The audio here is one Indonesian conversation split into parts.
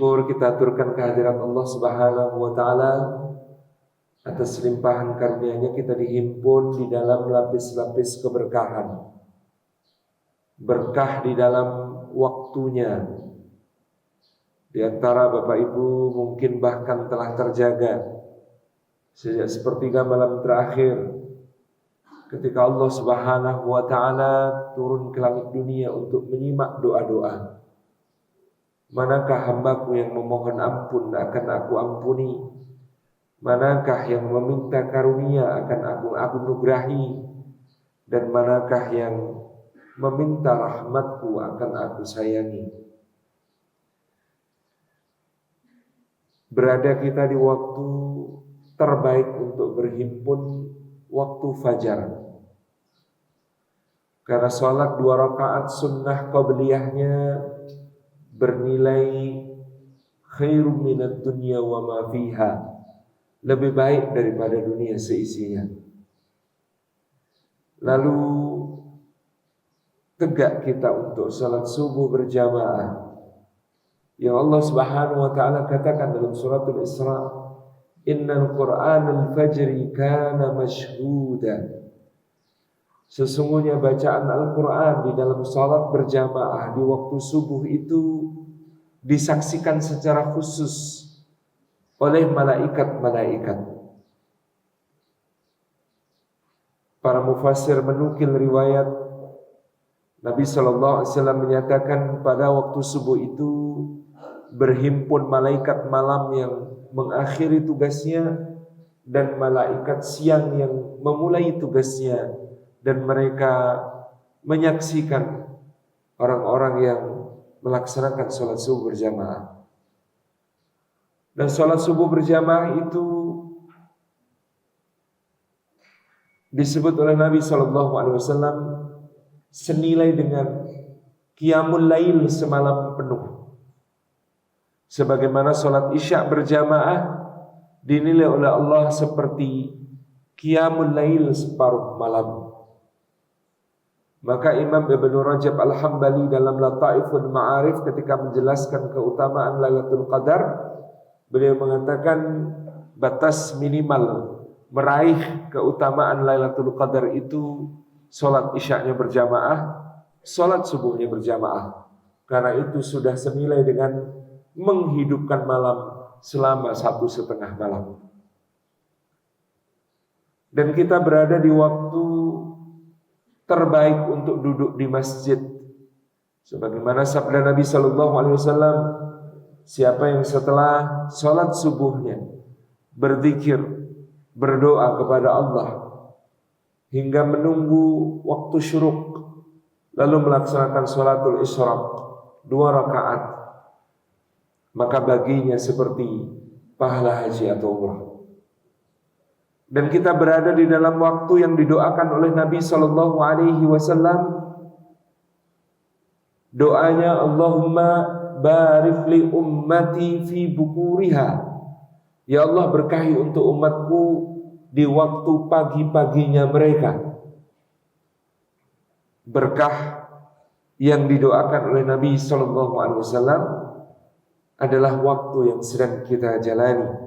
syukur kita aturkan kehadirat Allah Subhanahu wa taala atas limpahan karunia-Nya kita dihimpun di dalam lapis-lapis keberkahan. Berkah di dalam waktunya. Di antara Bapak Ibu mungkin bahkan telah terjaga sejak sepertiga malam terakhir ketika Allah Subhanahu wa taala turun ke langit dunia untuk menyimak doa-doa. Manakah hambaku yang memohon ampun akan aku ampuni? Manakah yang meminta karunia akan aku anugerahi? Dan manakah yang meminta rahmatku akan aku sayangi? Berada kita di waktu terbaik untuk berhimpun, waktu fajar. Karena sholat 2 rakaat sunnah qabliyahnya bernilai khairum minad dunya wa ma fiha, lebih baik daripada dunia seisinya. Lalu tegak kita untuk salat subuh berjamaah yang Allah Subhanahu wa taala katakan dalam suratul Isra, innal qur'anal fajri kana mashhuda. Sesungguhnya bacaan Al-Quran di dalam salat berjamaah di waktu subuh itu disaksikan secara khusus oleh malaikat-malaikat. Para mufassir menukil riwayat Nabi SAW menyatakan pada waktu subuh itu berhimpun malaikat malam yang mengakhiri tugasnya dan malaikat siang yang memulai tugasnya, dan mereka menyaksikan orang-orang yang melaksanakan sholat subuh berjamaah. Dan sholat subuh berjamaah itu disebut oleh Nabi SAW senilai dengan qiyamul lail semalam penuh. Sebagaimana sholat isya berjamaah dinilai oleh Allah seperti qiyamul lail separuh malam. Maka Imam Ibnu Rajab Al-Hambali dalam Lataiful Ma'arif ketika menjelaskan keutamaan Lailatul Qadar, beliau mengatakan batas minimal meraih keutamaan Lailatul Qadar itu sholat isya'nya berjamaah, sholat subuhnya berjamaah. Karena itu sudah senilai dengan menghidupkan malam selama 1,5 malam. Dan kita berada di waktu terbaik untuk duduk di masjid. Sebagaimana sabda Nabi SAW, siapa yang setelah sholat subuhnya berzikir, berdoa kepada Allah hingga menunggu waktu syuruk, lalu melaksanakan sholatul isyraq 2 rakaat, maka baginya seperti pahala haji atau umrah. Dan kita berada di dalam waktu yang didoakan oleh Nabi SAW. Doanya, Allahumma barik li ummati fi bukuriha. Ya Allah, berkahi untuk umatku di waktu pagi-paginya mereka. Berkah yang didoakan oleh Nabi SAW adalah waktu yang sedang kita jalani.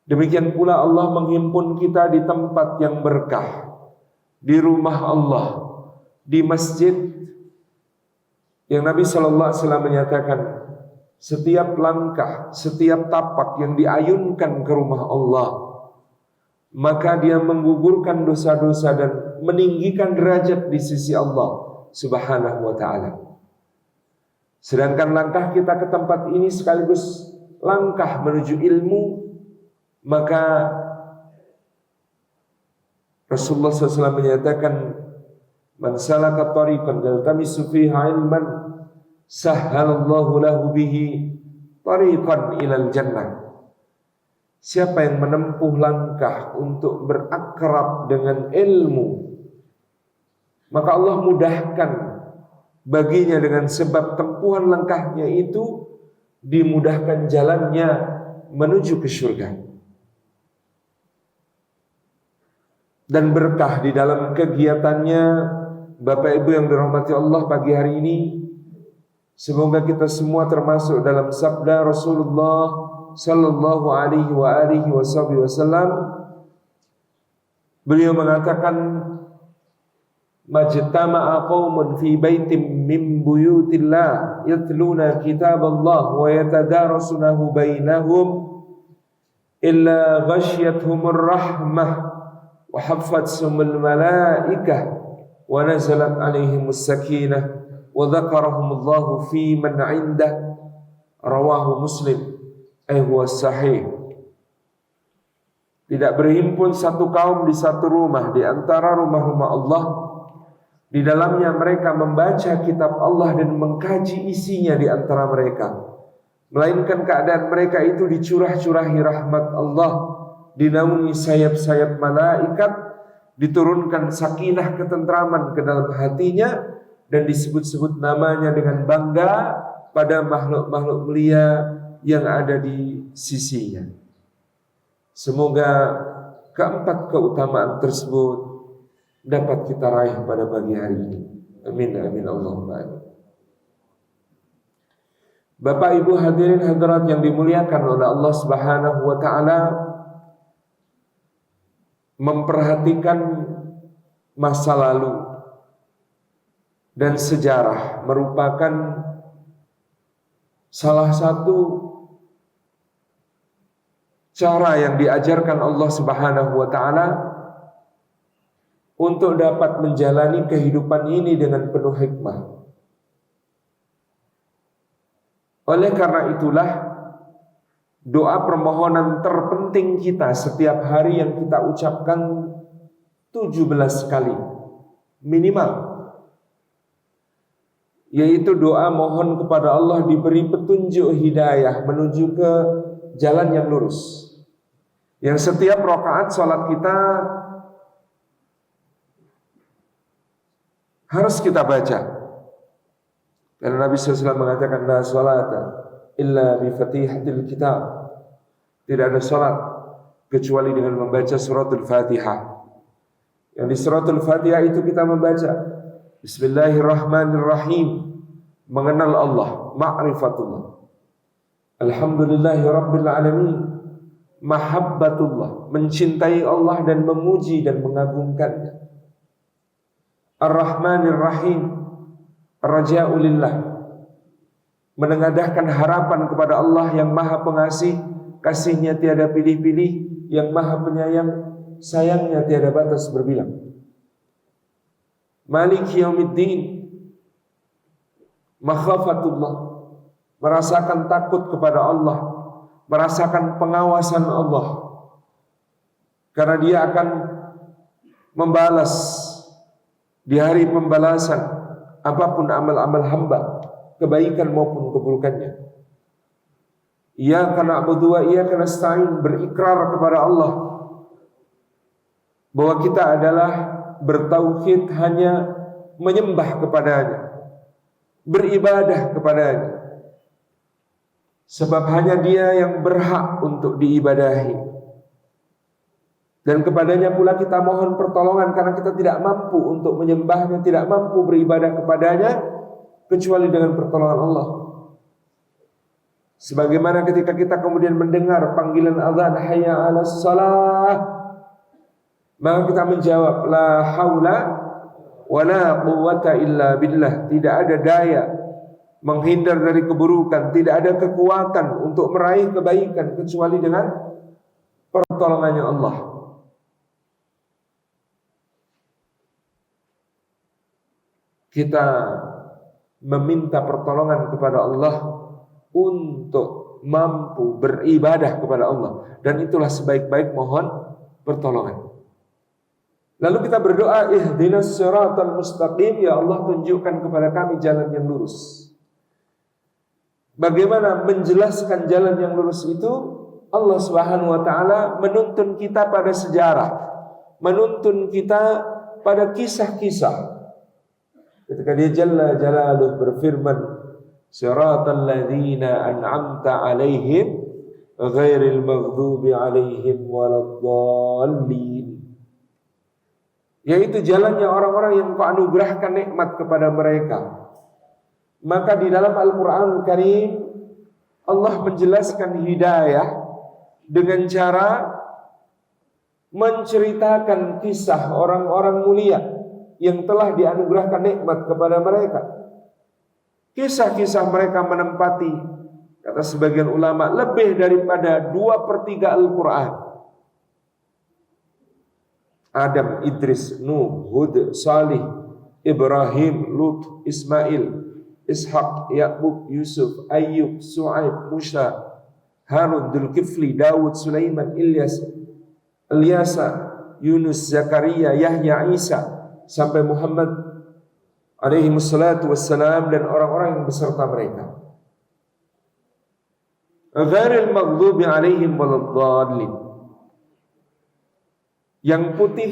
Demikian pula Allah menghimpun kita di tempat yang berkah, di rumah Allah, di masjid yang Nabi SAW menyatakan setiap langkah, setiap tapak yang diayunkan ke rumah Allah, maka dia menggugurkan dosa-dosa dan meninggikan derajat di sisi Allah Subhanahu wa ta'ala. Sedangkan langkah kita ke tempat ini sekaligus langkah menuju ilmu, maka Rasulullah SAW menyatakan, man salaka tariqan yaltamisu fiha ilman sahhalallahu lahu bihi tariqan ilal jannah. Siapa yang menempuh langkah untuk berakrab dengan ilmu, maka Allah mudahkan baginya dengan sebab tempuhan langkahnya itu, dimudahkan jalannya menuju ke surga. Dan berkah di dalam kegiatannya, Bapak Ibu yang dirahmati Allah, pagi hari ini Semoga kita semua termasuk dalam sabda Rasulullah sallallahu alaihi wasallam. Beliau mengatakan, majtama'a qaumun fi baitin min buyutillah yatluna kitaballah wa yatadarasunahu bainahum illa ghasyiyatuhumur rahmah wa haffathumul malaikah wa nazalat alaihimus sakinah wa dzakarahumullahu fi man 'indah. Rawahu Muslim. Huwa sahih. Tidak berhimpun satu kaum di satu rumah di antara rumah-rumah Allah, di dalamnya mereka membaca kitab Allah dan mengkaji isinya di antara mereka, melainkan keadaan mereka itu dicurah-curahi rahmat Allah, dinaungi sayap-sayap malaikat, diturunkan sakinah ketentraman ke dalam hatinya, dan disebut-sebut namanya dengan bangga pada makhluk-makhluk mulia yang ada di sisinya. Semoga keempat keutamaan tersebut dapat kita raih pada pagi hari ini. Amin amin Allahumma amin. Bapak Ibu hadirin hadirat yang dimuliakan oleh Allah Subhanahu wa taala, memperhatikan masa lalu dan sejarah merupakan salah satu cara yang diajarkan Allah Subhanahu wa taala untuk dapat menjalani kehidupan ini dengan penuh hikmah. Oleh karena itulah, doa permohonan terpenting kita setiap hari yang kita ucapkan 17 kali minimal, yaitu doa mohon kepada Allah diberi petunjuk hidayah menuju ke jalan yang lurus. Yang setiap rakaat salat kita harus kita baca. Karena Nabi SAW mengatakan, la salata illa bi fatihatil kitab. Tidak ada salat kecuali dengan membaca suratul Fatihah. Yang di suratul Fatihah itu kita membaca Bismillahirrahmanirrahim, mengenal Allah, ma'rifatullah. Alhamdulillahi rabbil alamin, mahabbatullah, mencintai Allah dan memuji dan mengagungkannya. Ar-Rahmanir-Rahim, raja'ulillah, menengadahkan harapan kepada Allah yang maha pengasih, kasihnya tiada pilih-pilih, yang maha penyayang, sayangnya tiada batas berbilang. Maliki yaumiddin, makhafatullah, merasakan takut kepada Allah, merasakan pengawasan Allah, karena Dia akan membalas di hari pembalasan apapun amal-amal hamba, kebaikan maupun keburukannya. Iyyaka na'budu wa iyyaka nasta'in, berikrar kepada Allah bahwa kita adalah bertauhid hanya menyembah kepadanya, beribadah kepadanya, sebab hanya Dia yang berhak untuk diibadahi. Dan kepadanya pula kita mohon pertolongan, karena kita tidak mampu untuk menyembahnya, tidak mampu beribadah kepadanya kecuali dengan pertolongan Allah. Sebagaimana ketika kita kemudian mendengar panggilan azan hayya 'alas shalah, maka kita menjawab la haula wala quwwata illa billah. Tidak ada daya menghindar dari keburukan, tidak ada kekuatan untuk meraih kebaikan kecuali dengan pertolongannya Allah. Kita meminta pertolongan kepada Allah untuk mampu beribadah kepada Allah, dan itulah sebaik-baik mohon pertolongan. Lalu kita berdoa, ihdinas siratal mustaqim, ya Allah tunjukkan kepada kami jalan yang lurus. Bagaimana menjelaskan jalan yang lurus itu? Allah Subhanahu wa taala menuntun kita pada sejarah, menuntun kita pada kisah-kisah. Ketika Dia Jalla Jalaluhu berfirman, siratal ladzina an'amta 'alaihim ghairil maghdubi 'alaihim waladdallin, yaitu jalannya orang-orang yang Kau anugerahkan nikmat kepada mereka, Maka di dalam Al-Quran Karim Allah menjelaskan hidayah dengan cara menceritakan kisah orang-orang mulia yang telah dianugerahkan nikmat kepada mereka. Kisah-kisah mereka menempati, kata sebagian ulama, lebih daripada 2/3 Al-Quran. Adam, Idris, Nuh, Hud, Salih, Ibrahim, Lut, Ismail, Ishaq, Ya'qub, Yusuf, Ayyub, Su'aib, Musa, Harun, Dzulkifli, Dawud, Sulaiman, Ilyasa, Yunus, Zakaria, Yahya, Isa, sampai Muhammad alaihi wassalatu wassalam dan orang-orang yang beserta mereka. Ghairil maghdubi alaihim waladdallin. Yang putih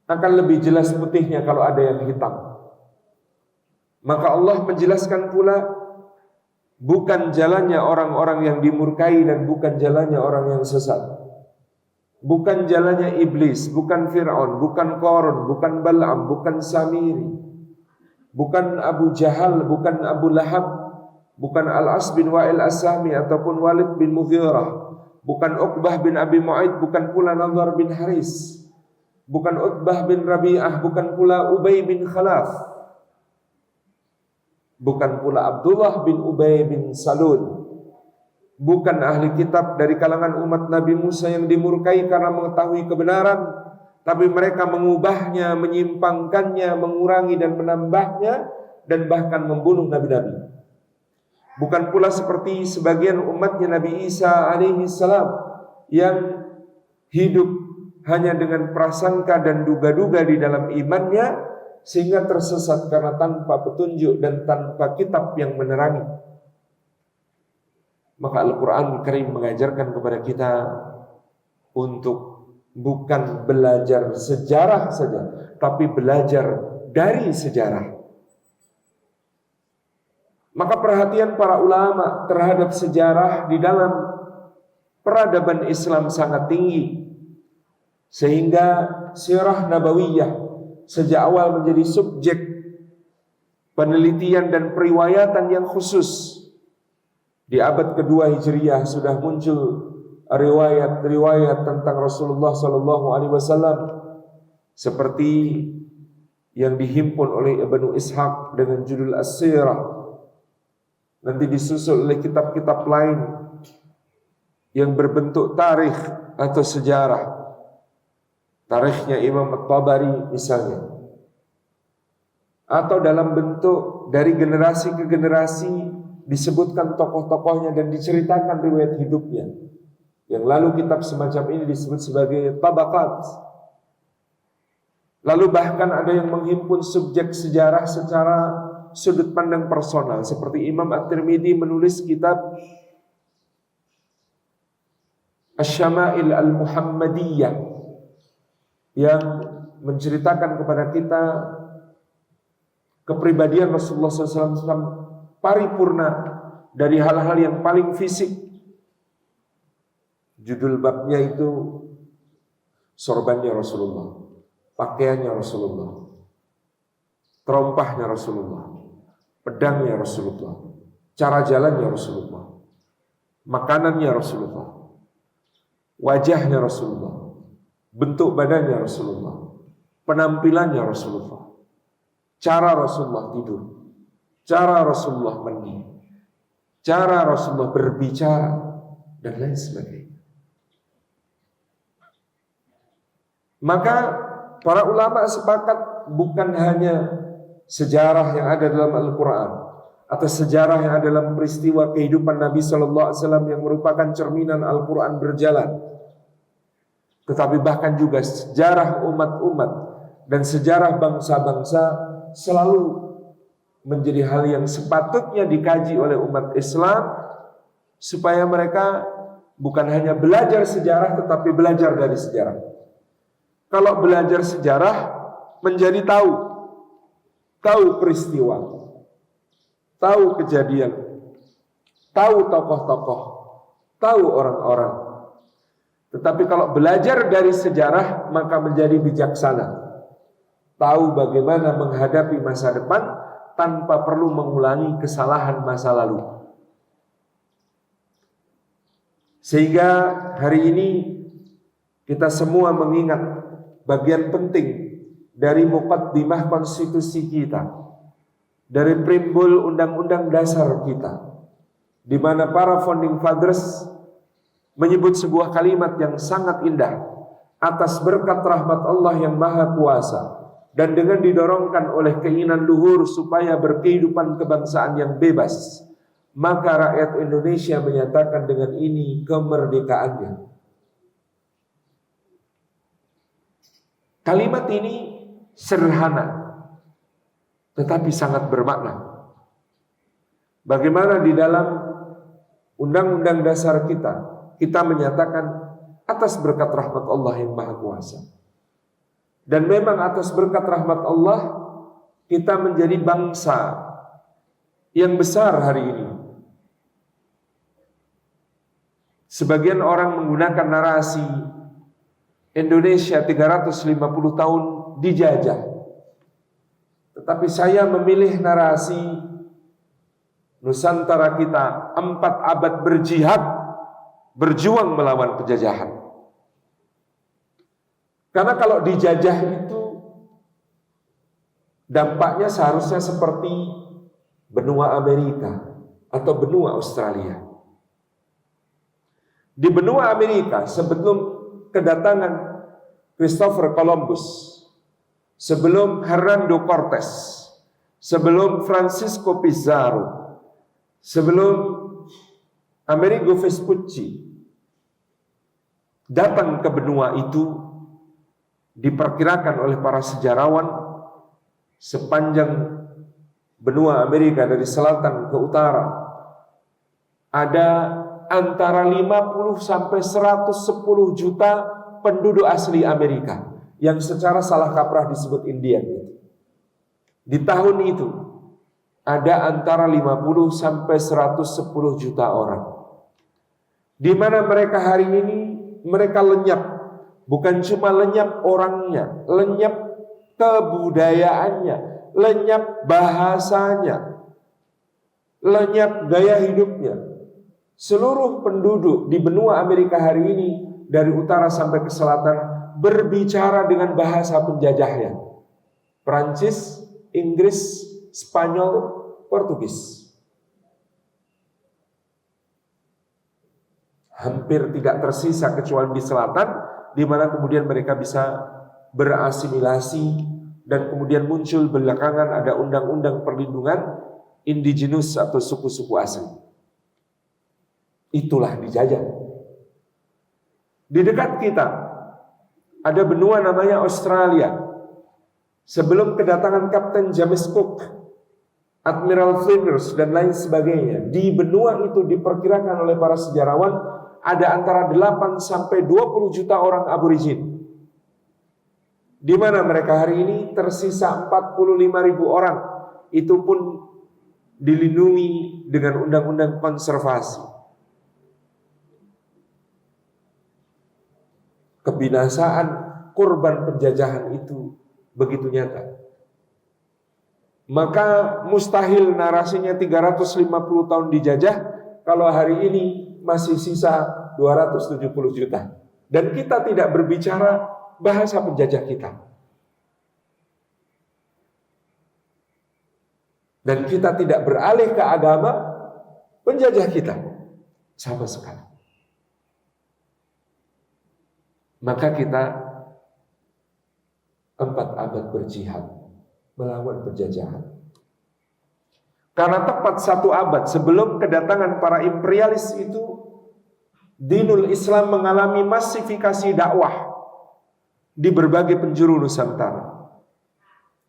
akan lebih jelas putihnya kalau ada yang hitam. Maka Allah menjelaskan pula bukan jalannya orang-orang yang dimurkai dan bukan jalannya orang yang sesat. Bukan jalannya iblis, bukan Fir'aun, bukan Qarun, bukan Bal'am, bukan Samiri, bukan Abu Jahal, bukan Abu Lahab, bukan Al-As bin Wa'il As-Sahmi ataupun Walid bin Mughirah, bukan Uqbah bin Abi Mu'aid, bukan pula Nadhar bin Haris, bukan Utbah bin Rabi'ah, bukan pula Ubay bin Khalaf, bukan pula Abdullah bin Ubay bin Salul, bukan ahli kitab dari kalangan umat Nabi Musa yang dimurkai karena mengetahui kebenaran, tapi mereka mengubahnya, menyimpangkannya, mengurangi dan menambahnya, dan bahkan membunuh nabi-nabi. Bukan pula seperti sebagian umatnya Nabi Isa alaihi salam yang hidup hanya dengan prasangka dan duga-duga di dalam imannya, sehingga tersesat karena tanpa petunjuk dan tanpa kitab yang menerangi. Maka Al-Quran Karim mengajarkan kepada kita untuk bukan belajar sejarah saja, tapi belajar dari sejarah. Maka perhatian para ulama terhadap sejarah di dalam peradaban Islam sangat tinggi, sehingga sirah nabawiyah sejak awal menjadi subjek penelitian dan periwayatan yang khusus. Di abad kedua Hijriyah sudah muncul riwayat-riwayat tentang Rasulullah SAW seperti yang dihimpun oleh Ibnu Ishaq dengan judul As-Sirah. Nanti disusul oleh kitab-kitab lain yang berbentuk tarikh atau sejarah. Tarikhnya Imam At-Tabari misalnya. Atau dalam bentuk dari generasi ke generasi disebutkan tokoh-tokohnya dan diceritakan riwayat hidupnya. Yang lalu kitab semacam ini disebut sebagai tabaqat. Lalu bahkan ada yang menghimpun subjek sejarah secara sudut pandang personal, seperti Imam At-Tirmidzi menulis kitab Asy-Syama'il Al-Muhammadiyah yang menceritakan kepada kita kepribadian Rasulullah SAW paripurna dari hal-hal yang paling fisik. Judul babnya itu sorbannya Rasulullah, pakaiannya Rasulullah, terompahnya Rasulullah, pedangnya Rasulullah, cara jalannya Rasulullah, makanannya Rasulullah, wajahnya Rasulullah, bentuk badannya Rasulullah, penampilannya Rasulullah, cara Rasulullah tidur, cara Rasulullah mandi, cara Rasulullah berbicara, dan lain sebagainya. Maka para ulama sepakat bukan hanya sejarah yang ada dalam Al-Quran atau sejarah yang ada dalam peristiwa kehidupan Nabi SAW yang merupakan cerminan Al-Quran berjalan, tetapi bahkan juga sejarah umat-umat dan sejarah bangsa-bangsa selalu menjadi hal yang sepatutnya dikaji oleh umat Islam, supaya mereka bukan hanya belajar sejarah tetapi belajar dari sejarah. Kalau belajar sejarah menjadi tahu peristiwa, tahu kejadian, tahu tokoh-tokoh, tahu orang-orang. Tetapi kalau belajar dari sejarah maka menjadi bijaksana, tahu bagaimana menghadapi masa depan, tanpa perlu mengulangi kesalahan masa lalu. Sehingga hari ini kita semua mengingat bagian penting dari muqaddimah konstitusi kita, dari preambul undang-undang dasar kita, di mana para founding fathers menyebut sebuah kalimat yang sangat indah, atas berkat rahmat Allah yang Maha Kuasa dan dengan didorongkan oleh keinginan luhur supaya berkehidupan kebangsaan yang bebas, maka rakyat Indonesia menyatakan dengan ini kemerdekaannya. Kalimat ini sederhana tetapi sangat bermakna. Bagaimana di dalam undang-undang dasar kita menyatakan atas berkat rahmat Allah yang Maha Kuasa. Dan memang atas berkat rahmat Allah kita menjadi bangsa yang besar hari ini. Sebagian orang menggunakan narasi Indonesia 350 tahun dijajah. Tetapi saya memilih narasi Nusantara kita 4 abad berjihad, berjuang melawan penjajahan. Karena kalau dijajah itu dampaknya seharusnya seperti benua Amerika atau benua Australia. Di benua Amerika sebelum kedatangan Christopher Columbus, sebelum Hernando Cortés, sebelum Francisco Pizarro, sebelum Amerigo Vespucci datang ke benua itu, diperkirakan oleh para sejarawan sepanjang benua Amerika dari selatan ke utara ada antara 50 sampai 110 juta penduduk asli Amerika yang secara salah kaprah disebut Indian. Di tahun itu ada antara 50 sampai 110 juta orang, di mana mereka hari ini mereka lenyap. Bukan cuma lenyap orangnya, lenyap kebudayaannya, lenyap bahasanya, lenyap gaya hidupnya. Seluruh penduduk di benua Amerika hari ini dari utara sampai ke selatan berbicara dengan bahasa penjajahnya. Perancis, Inggris, Spanyol, Portugis. Hampir tidak tersisa kecuali di selatan, di mana kemudian mereka bisa berasimilasi dan kemudian muncul belakangan ada undang-undang perlindungan indigenous atau suku-suku asli. Itulah dijajah. Di dekat kita ada benua namanya Australia. Sebelum kedatangan Kapten James Cook, Admiral Flinders dan lain sebagainya, di benua itu diperkirakan oleh para sejarawan ada antara 8 sampai 20 juta orang aborigin. Di mana mereka hari ini tersisa 45.000 orang. Itu pun dilindungi dengan undang-undang konservasi. Kebinasaan korban penjajahan itu begitu nyata. Maka mustahil narasinya 350 tahun dijajah kalau hari ini masih sisa 270 juta. Dan kita tidak berbicara bahasa penjajah kita. Dan kita tidak beralih ke agama penjajah kita sama sekali. Maka kita 4 abad berjihad melawan penjajahan. Karena tepat 1 abad sebelum kedatangan para imperialis itu, dinul Islam mengalami masifikasi dakwah di berbagai penjuru Nusantara.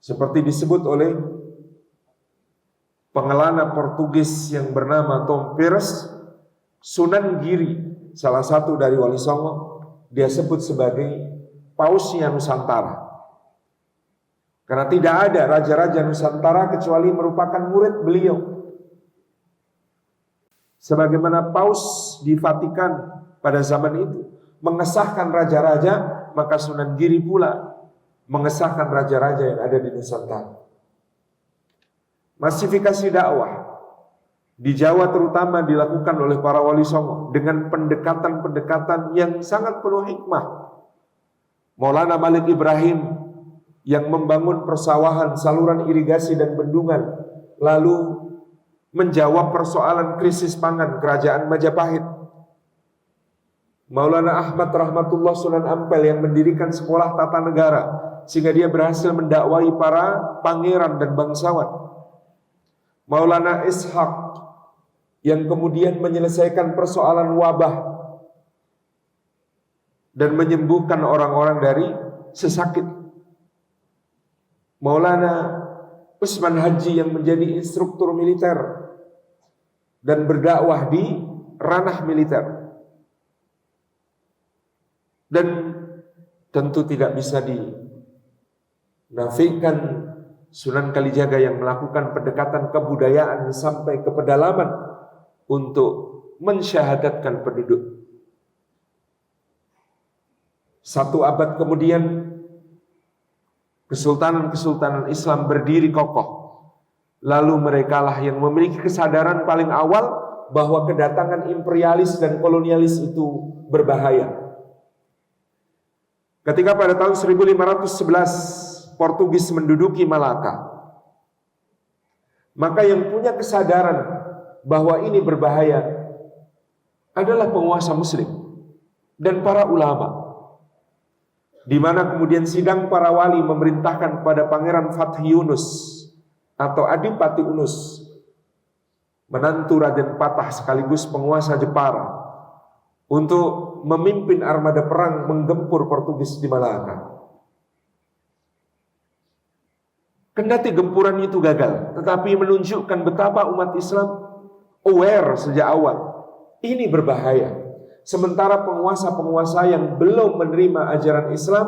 Seperti disebut oleh pengelana Portugis yang bernama Tom Pires, Sunan Giri, salah satu dari Wali Songo, dia sebut sebagai pausnya Nusantara. Karena tidak ada raja-raja Nusantara kecuali merupakan murid beliau. Sebagaimana paus di Vatikan pada zaman itu mengesahkan raja-raja, maka Sunan Giri pula mengesahkan raja-raja yang ada di Nusantara. Masifikasi dakwah di Jawa terutama dilakukan oleh para wali songo dengan pendekatan-pendekatan yang sangat penuh hikmah. Maulana Malik Ibrahim yang membangun persawahan, saluran irigasi dan bendungan, lalu menjawab persoalan krisis pangan kerajaan Majapahit. Maulana Ahmad Rahmatullah Sunan Ampel yang mendirikan sekolah tata negara sehingga dia berhasil mendakwai para pangeran dan bangsawan. Maulana Ishaq yang kemudian menyelesaikan persoalan wabah dan menyembuhkan orang-orang dari sesakit. Maulana Usman Haji yang menjadi instruktur militer dan berdakwah di ranah militer. Dan tentu tidak bisa dinafikan Sunan Kalijaga yang melakukan pendekatan kebudayaan sampai ke pedalaman untuk mensyahadatkan penduduk. 1 abad kemudian kesultanan-kesultanan Islam berdiri kokoh. Lalu merekalah yang memiliki kesadaran paling awal bahwa kedatangan imperialis dan kolonialis itu berbahaya. Ketika pada tahun 1511 Portugis menduduki Malaka, maka yang punya kesadaran bahwa ini berbahaya adalah penguasa muslim dan para ulama, di mana kemudian sidang para wali memerintahkan kepada Pangeran Fathi Yunus atau Adipati Unus, menantu Raden Patah sekaligus penguasa Jepara, untuk memimpin armada perang menggempur Portugis di Malaka. Kendati gempuran itu gagal, tetapi menunjukkan betapa umat Islam aware sejak awal ini berbahaya. Sementara penguasa-penguasa yang belum menerima ajaran Islam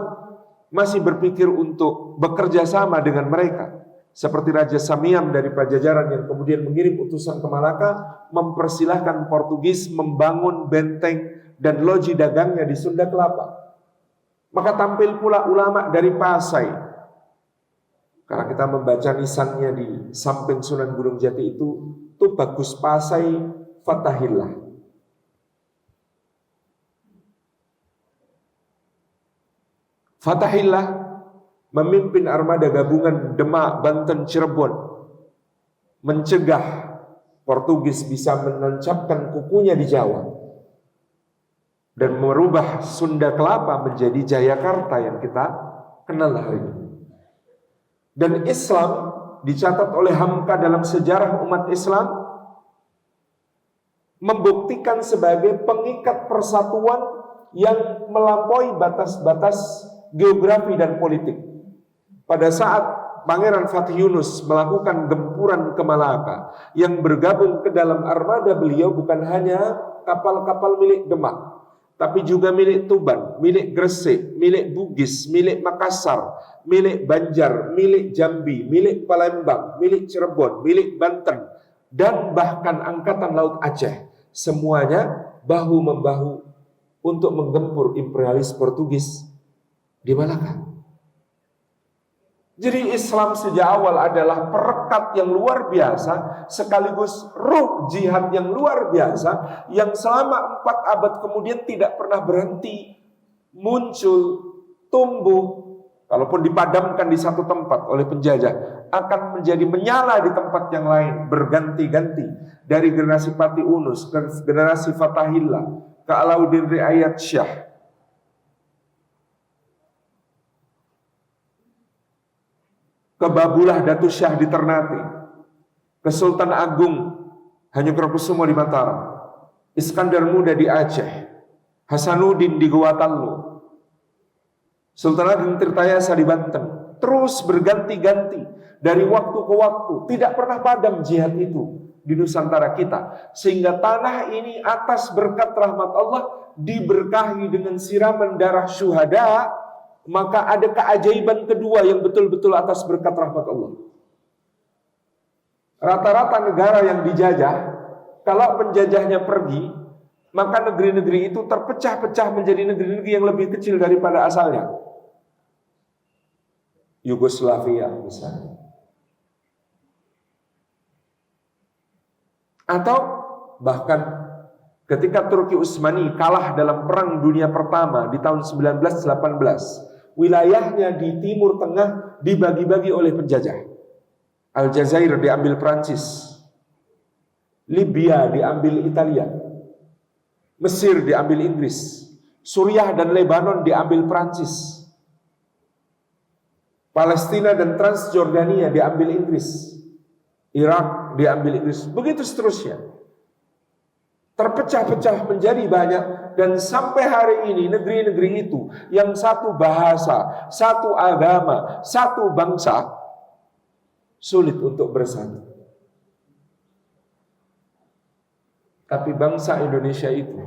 masih berpikir untuk bekerja sama dengan mereka. Seperti Raja Samiam dari Pajajaran yang kemudian mengirim utusan ke Malaka mempersilahkan Portugis membangun benteng dan loji dagangnya di Sunda Kelapa. Maka tampil pula ulama dari Pasai. Karena kita membaca nisannya di samping Sunan Gunung Jati itu Bagus Pasai Fatahillah. Fatahillah memimpin armada gabungan Demak, Banten, Cirebon, mencegah Portugis bisa menancapkan kukunya di Jawa dan merubah Sunda Kelapa menjadi Jayakarta yang kita kenal hari ini. Dan Islam dicatat oleh Hamka dalam sejarah umat Islam membuktikan sebagai pengikat persatuan yang melampaui batas-batas geografi dan politik. Pada saat Pangeran Fathi Yunus melakukan gempuran ke Malaka, yang bergabung ke dalam armada beliau bukan hanya kapal-kapal milik Demak, tapi juga milik Tuban, milik Gresik, milik Bugis, milik Makassar, milik Banjar, milik Jambi, milik Palembang, milik Cirebon, milik Banten, dan bahkan Angkatan Laut Aceh. Semuanya bahu-membahu untuk menggempur imperialis Portugis di Malaka. Jadi Islam sejak awal adalah perekat yang luar biasa, sekaligus ruh jihad yang luar biasa, yang selama 4 abad kemudian tidak pernah berhenti muncul, tumbuh. Kalaupun dipadamkan di satu tempat oleh penjajah, akan menjadi menyala di tempat yang lain, berganti-ganti. Dari generasi Pati Unus ke generasi Fatahillah, ke Alauddin Riayat Syah, ke Babullah Datu Syah di Ternate, ke Sultan Agung Hanyokrokusumo di Mataram, Iskandar Muda di Aceh, Hasanuddin di Goa Tallu, Sultan Agung Tirtayasa di Banten. Terus berganti-ganti dari waktu ke waktu, tidak pernah padam jihad itu di Nusantara kita, sehingga tanah ini atas berkat rahmat Allah diberkahi dengan siraman darah syuhada. Maka ada keajaiban kedua yang betul-betul atas berkat rahmat Allah. Rata-rata negara yang dijajah, kalau penjajahnya pergi, maka negeri-negeri itu terpecah-pecah menjadi negeri-negeri yang lebih kecil daripada asalnya. Yugoslavia misalnya. Atau bahkan ketika Turki Utsmani kalah dalam Perang Dunia Pertama di tahun 1918, wilayahnya di Timur Tengah dibagi-bagi oleh penjajah. Aljazair diambil Prancis, Libya diambil Italia, Mesir diambil Inggris, Suriah dan Lebanon diambil Prancis, Palestina dan Transjordania diambil Inggris, Irak diambil Inggris, begitu seterusnya. Terpecah-pecah menjadi banyak, dan sampai hari ini negeri-negeri itu yang satu bahasa, satu agama, satu bangsa sulit untuk bersatu. Tapi bangsa Indonesia itu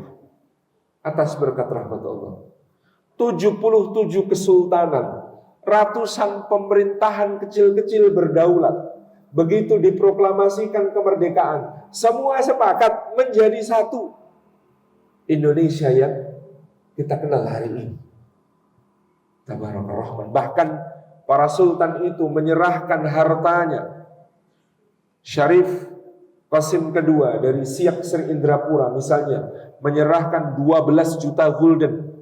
atas berkat rahmat Allah, 77 kesultanan, ratusan pemerintahan kecil-kecil berdaulat. Begitu diproklamasikan kemerdekaan, semua sepakat menjadi satu Indonesia yang kita kenal hari ini. Tabarakar Rahman. Bahkan para sultan itu menyerahkan hartanya. Syarif Qasim kedua dari Siak Sri Indrapura misalnya menyerahkan 12 juta gulden.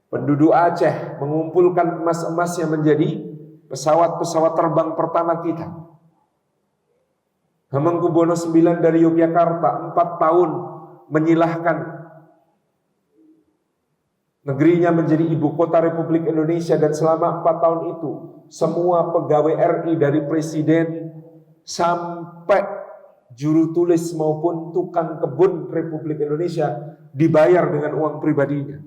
Penduduk Aceh mengumpulkan emas-emasnya menjadi pesawat-pesawat terbang pertama kita. Hamengkubuwono IX dari Yogyakarta 4 tahun menyilahkan negerinya menjadi ibu kota Republik Indonesia, dan selama 4 tahun itu semua pegawai RI dari presiden sampai juru tulis maupun tukang kebun Republik Indonesia dibayar dengan uang pribadinya.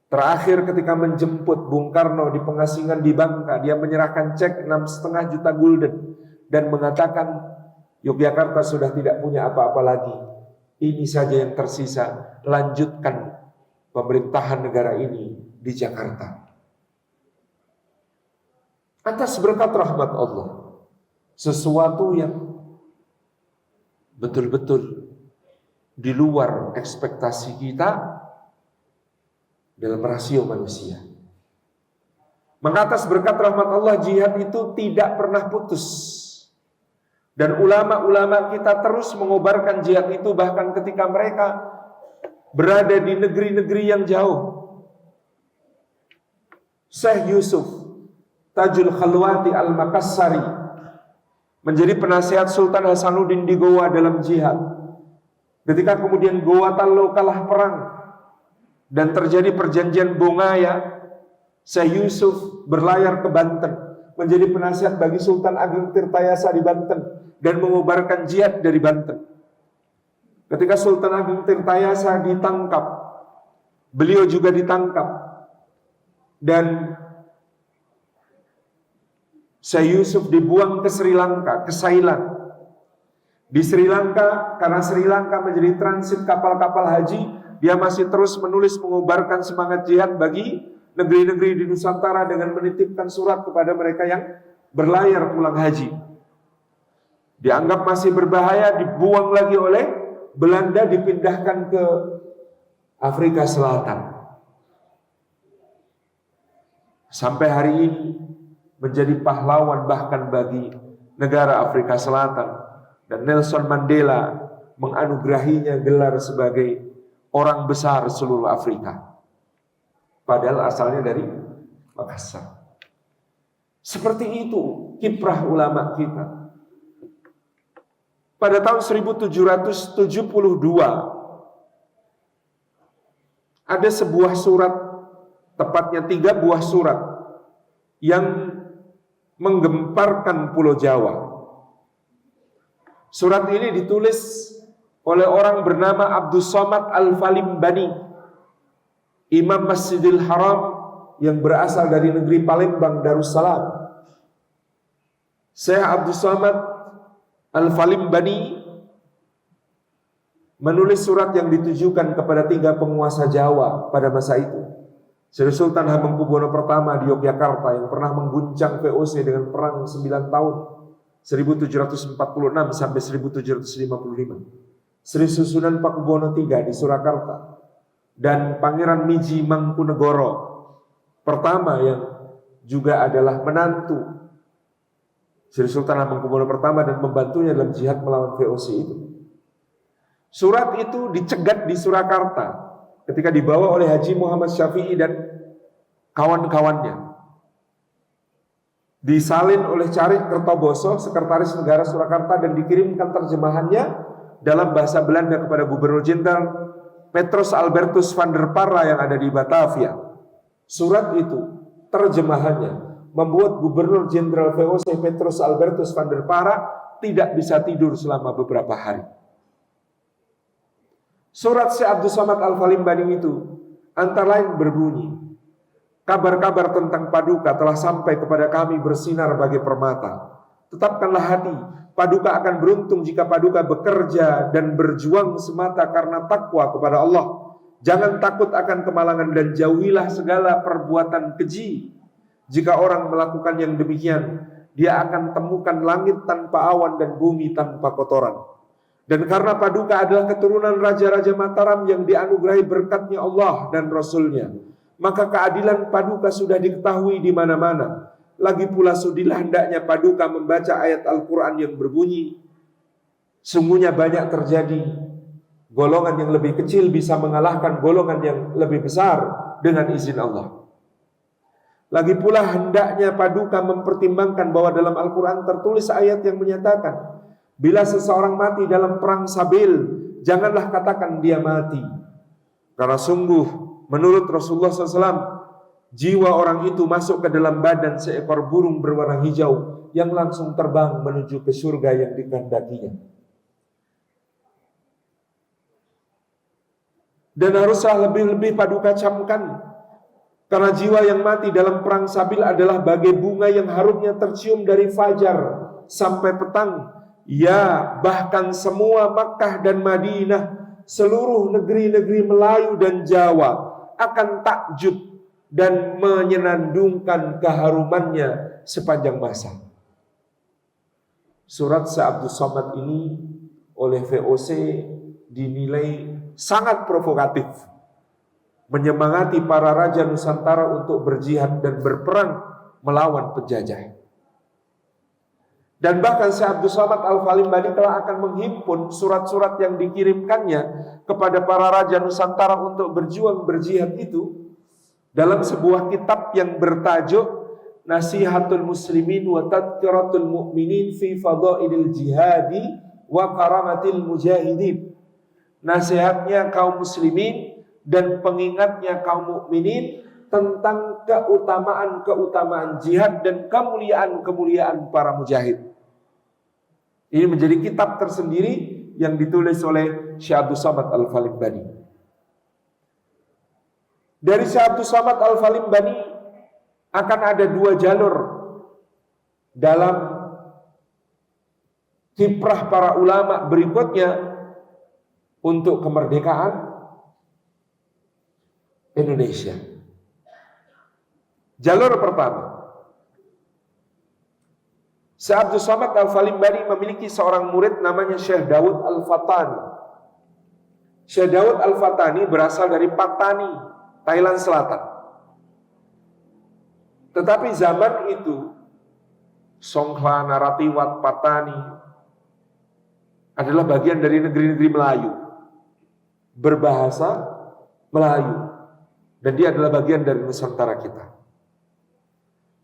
Terakhir ketika menjemput Bung Karno di pengasingan di Bangka, dia menyerahkan cek 6,5 juta gulden dan mengatakan Yogyakarta sudah tidak punya apa-apa lagi. Ini saja yang tersisa, lanjutkan pemerintahan negara ini di Jakarta. Atas berkat rahmat Allah, sesuatu yang betul-betul di luar ekspektasi kita dalam rasio manusia. Maka atas berkat rahmat Allah, jihad itu tidak pernah putus. Dan ulama-ulama kita terus mengobarkan jihad itu bahkan ketika mereka berada di negeri-negeri yang jauh. Syekh Yusuf Tajul Khalwati Al-Makassari menjadi penasihat Sultan Hasanuddin di Goa dalam jihad. Ketika kemudian Goa Tallo kalah perang dan terjadi perjanjian Bongaya, Syekh Yusuf berlayar ke Banten menjadi penasihat bagi Sultan Agung Tirtayasa di Banten dan mengobarkan jihad dari Banten. Ketika Sultan Agung Tirtayasa ditangkap, beliau juga ditangkap, dan Syekh Yusuf dibuang ke Sri Lanka, ke Thailand. Di Sri Lanka, karena Sri Lanka menjadi transit kapal-kapal haji, dia masih terus menulis mengobarkan semangat jihad bagi negeri-negeri di Nusantara dengan menitipkan surat kepada mereka yang berlayar pulang haji. Dianggap masih berbahaya, dibuang lagi oleh Belanda, dipindahkan ke Afrika Selatan. Sampai hari ini menjadi pahlawan bahkan bagi negara Afrika Selatan, dan Nelson Mandela menganugerahinya gelar sebagai orang besar seluruh Afrika. Padahal asalnya dari Makassar. Seperti itu kiprah ulama kita. Pada tahun 1772 ada sebuah surat, tepatnya 3 buah surat yang menggemparkan Pulau Jawa. Surat ini ditulis oleh orang bernama Abdus Somad Al-Falimbani, Imam Masjidil Haram yang berasal dari negeri Palembang, Darussalam. Syekh Abdus Somad Al-Falimbani menulis surat yang ditujukan kepada 3 penguasa Jawa pada masa itu. Sri Sultan Hamengkubuwono I di Yogyakarta yang pernah mengguncang VOC dengan perang 9 tahun 1746 sampai 1755. Sri Susunan Pakubuwono III di Surakarta, dan Pangeran Miji Mangkunegoro pertama yang juga adalah menantu Sri Sultan Hamengkubuwono pertama dan membantunya dalam jihad melawan VOC itu. Surat itu dicegat di Surakarta ketika dibawa oleh Haji Muhammad Syafi'i dan kawan-kawannya. Disalin oleh Carik Kertoboso, Sekretaris Negara Surakarta, dan dikirimkan terjemahannya dalam bahasa Belanda kepada Gubernur Jenderal Petrus Albertus van der Parra yang ada di Batavia. Surat itu terjemahannya membuat Gubernur Jenderal VOC Petrus Albertus van der Parra tidak bisa tidur selama beberapa hari. Surat Syekh Abdul Somad Al-Falimbani itu antara lain berbunyi, kabar-kabar tentang Paduka telah sampai kepada kami bersinar bagai permata. Tetapkanlah hati, Paduka akan beruntung jika Paduka bekerja dan berjuang semata karena takwa kepada Allah. Jangan takut akan kemalangan dan jauhilah segala perbuatan keji. Jika orang melakukan yang demikian, dia akan temukan langit tanpa awan dan bumi tanpa kotoran. Dan karena Paduka adalah keturunan Raja-Raja Mataram yang dianugerahi berkatnya Allah dan Rasulnya, maka keadilan Paduka sudah diketahui di mana-mana. Lagi pula sudilah hendaknya Paduka membaca ayat Al-Quran yang berbunyi, sungguhnya banyak terjadi, golongan yang lebih kecil bisa mengalahkan golongan yang lebih besar dengan izin Allah. Lagi pula hendaknya Paduka mempertimbangkan bahwa dalam Al-Quran tertulis ayat yang menyatakan, bila seseorang mati dalam perang Sabil, janganlah katakan dia mati. Karena sungguh menurut Rasulullah SAW, jiwa orang itu masuk ke dalam badan seekor burung berwarna hijau yang langsung terbang menuju ke surga yang dikehendakinya. Dan haruslah lebih-lebih Paduka camkan, karena jiwa yang mati dalam perang Sabil adalah bagai bunga yang harumnya tercium dari fajar sampai petang. Ya, bahkan semua Makkah dan Madinah, seluruh negeri-negeri Melayu dan Jawa akan takjub dan menyenandungkan keharumannya sepanjang masa. Surat Syekh Abdul Somad ini oleh VOC dinilai sangat provokatif, menyemangati para raja Nusantara untuk berjihad dan berperang melawan penjajah. Dan bahkan Syekh Abdul Somad Al-Falimbani telah akan menghimpun surat-surat yang dikirimkannya kepada para raja Nusantara untuk berjuang berjihad itu dalam sebuah kitab yang bertajuk Nasihatul Muslimin wa Tadhkiratul Mu'minin fi Fadailil Jihadi wa Karamatil Mujahidin. Nasihatnya kaum muslimin dan pengingatnya kaum mukminin tentang keutamaan-keutamaan jihad dan kemuliaan-kemuliaan para mujahid. Ini menjadi kitab tersendiri yang ditulis oleh Syekh Abdul Somad Al-Falimbani. Dari Syekh Abdul Somad Al-Falimbani akan ada dua jalur dalam kiprah para ulama berikutnya untuk kemerdekaan Indonesia. Jalur pertama, Syekh Abdul Somad Al-Falimbani memiliki seorang murid namanya Syekh Daud Al-Fatani. Syekh Daud Al-Fatani berasal dari Patani, Thailand Selatan. Tetapi zaman itu Songkhla, Naratiwat, Patani adalah bagian dari negeri-negeri Melayu, berbahasa Melayu, dan dia adalah bagian dari Nusantara kita.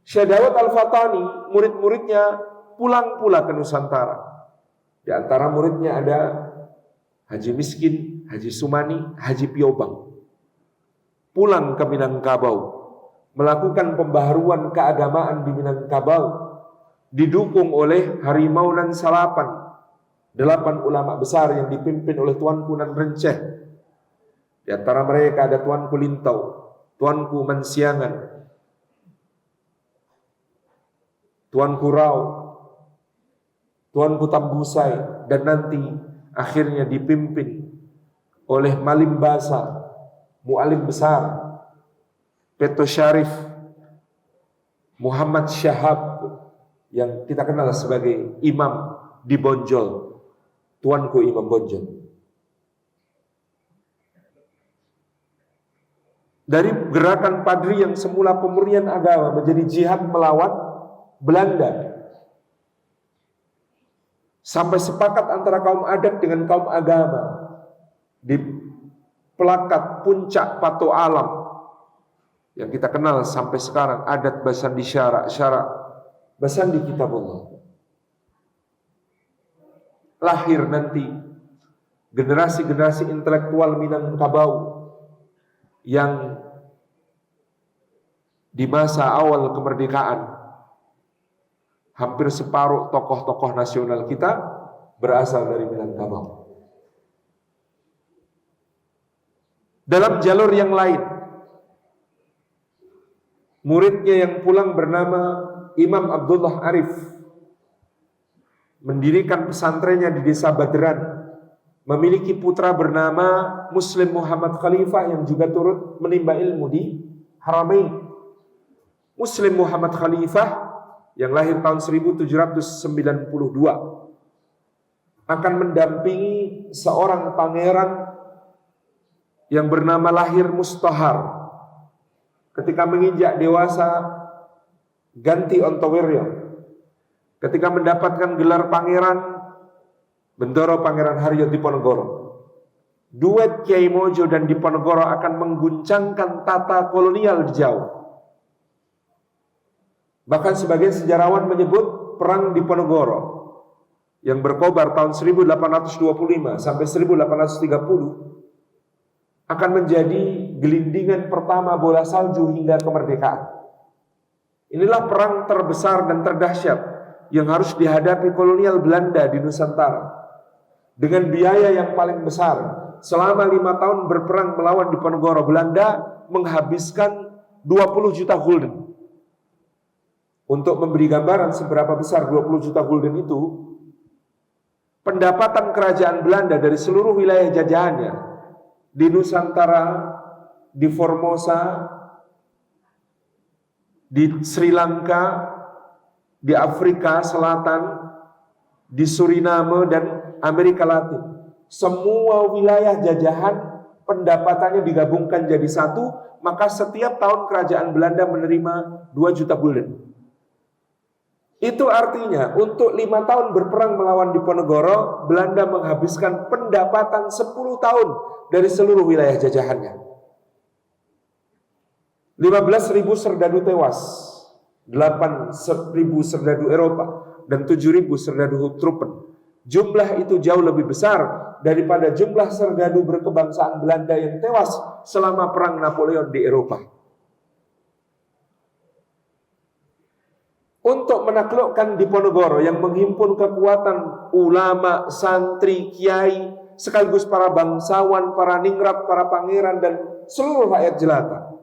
Syekh Daud Al-Fatani, murid-muridnya pulang pula ke Nusantara. Di antara muridnya ada Haji Miskin, Haji Sumani, Haji Piobang. Pulang ke Minangkabau, melakukan pembaharuan keagamaan di Minangkabau, didukung oleh Harimau Nan Salapan, 8 ulama besar yang dipimpin oleh Tuanku Nan Renceh. Di antara mereka ada Tuanku Lintau, Tuanku Mansiangan, Tuanku Rau, Tuanku Tambusai, dan nanti akhirnya dipimpin oleh Malim Basa, mualim besar, Peto Syarif, Muhammad Syahab, yang kita kenal sebagai imam di Bonjol, Tuanku Imam Bonjol. Dari gerakan Padri yang semula pemurnian agama menjadi jihad melawan Belanda, Sampai sepakat antara kaum adat dengan kaum agama di pelakat puncak Pato Alam yang kita kenal sampai sekarang, adat Basandi Syarak, Syarak Basandi Kitabullah. Lahir nanti generasi-generasi intelektual Minangkabau yang di masa awal kemerdekaan hampir separuh tokoh-tokoh nasional kita berasal dari Minangkabau. Dalam jalur yang lain, muridnya yang pulang bernama Imam Abdullah Arif mendirikan pesantrennya di desa Badran, memiliki putra bernama Muslim Muhammad Khalifah yang juga turut menimba ilmu di Haramain. Muslim Muhammad Khalifah yang lahir tahun 1792 akan mendampingi seorang pangeran yang bernama Lahir Mustahar ketika menginjak dewasa ganti Ontowiryo. Ketika mendapatkan gelar pangeran, Bendoro Pangeran Haryo Diponegoro, duet Kiai Mojo dan Diponegoro akan mengguncangkan tata kolonial di Jawa. Bahkan sebagian sejarawan menyebut perang Diponegoro yang berkobar tahun 1825 sampai 1830 akan menjadi gelindingan pertama bola salju hingga kemerdekaan. Inilah perang terbesar dan terdahsyat yang harus dihadapi kolonial Belanda di Nusantara dengan biaya yang paling besar. Selama 5 tahun berperang melawan Diponegoro, Belanda menghabiskan 20 juta gulden. Untuk memberi gambaran seberapa besar 20 juta gulden itu, pendapatan kerajaan Belanda dari seluruh wilayah jajahannya di Nusantara, di Formosa, di Sri Lanka, di Afrika Selatan, di Suriname dan Amerika Latin. Semua wilayah jajahan pendapatannya digabungkan jadi satu, maka setiap tahun kerajaan Belanda menerima 2 juta gulden. Itu artinya untuk 5 tahun berperang melawan Diponegoro, Belanda menghabiskan pendapatan 10 tahun dari seluruh wilayah jajahannya. 15.000 serdadu tewas, 8.000 serdadu Eropa, dan 7.000 serdadu Truppen. Jumlah itu jauh lebih besar daripada jumlah serdadu berkebangsaan Belanda yang tewas selama perang Napoleon di Eropa. Untuk menaklukkan Diponegoro yang menghimpun kekuatan ulama, santri, kiai, sekaligus para bangsawan, para ningrat, para pangeran, dan seluruh rakyat jelata,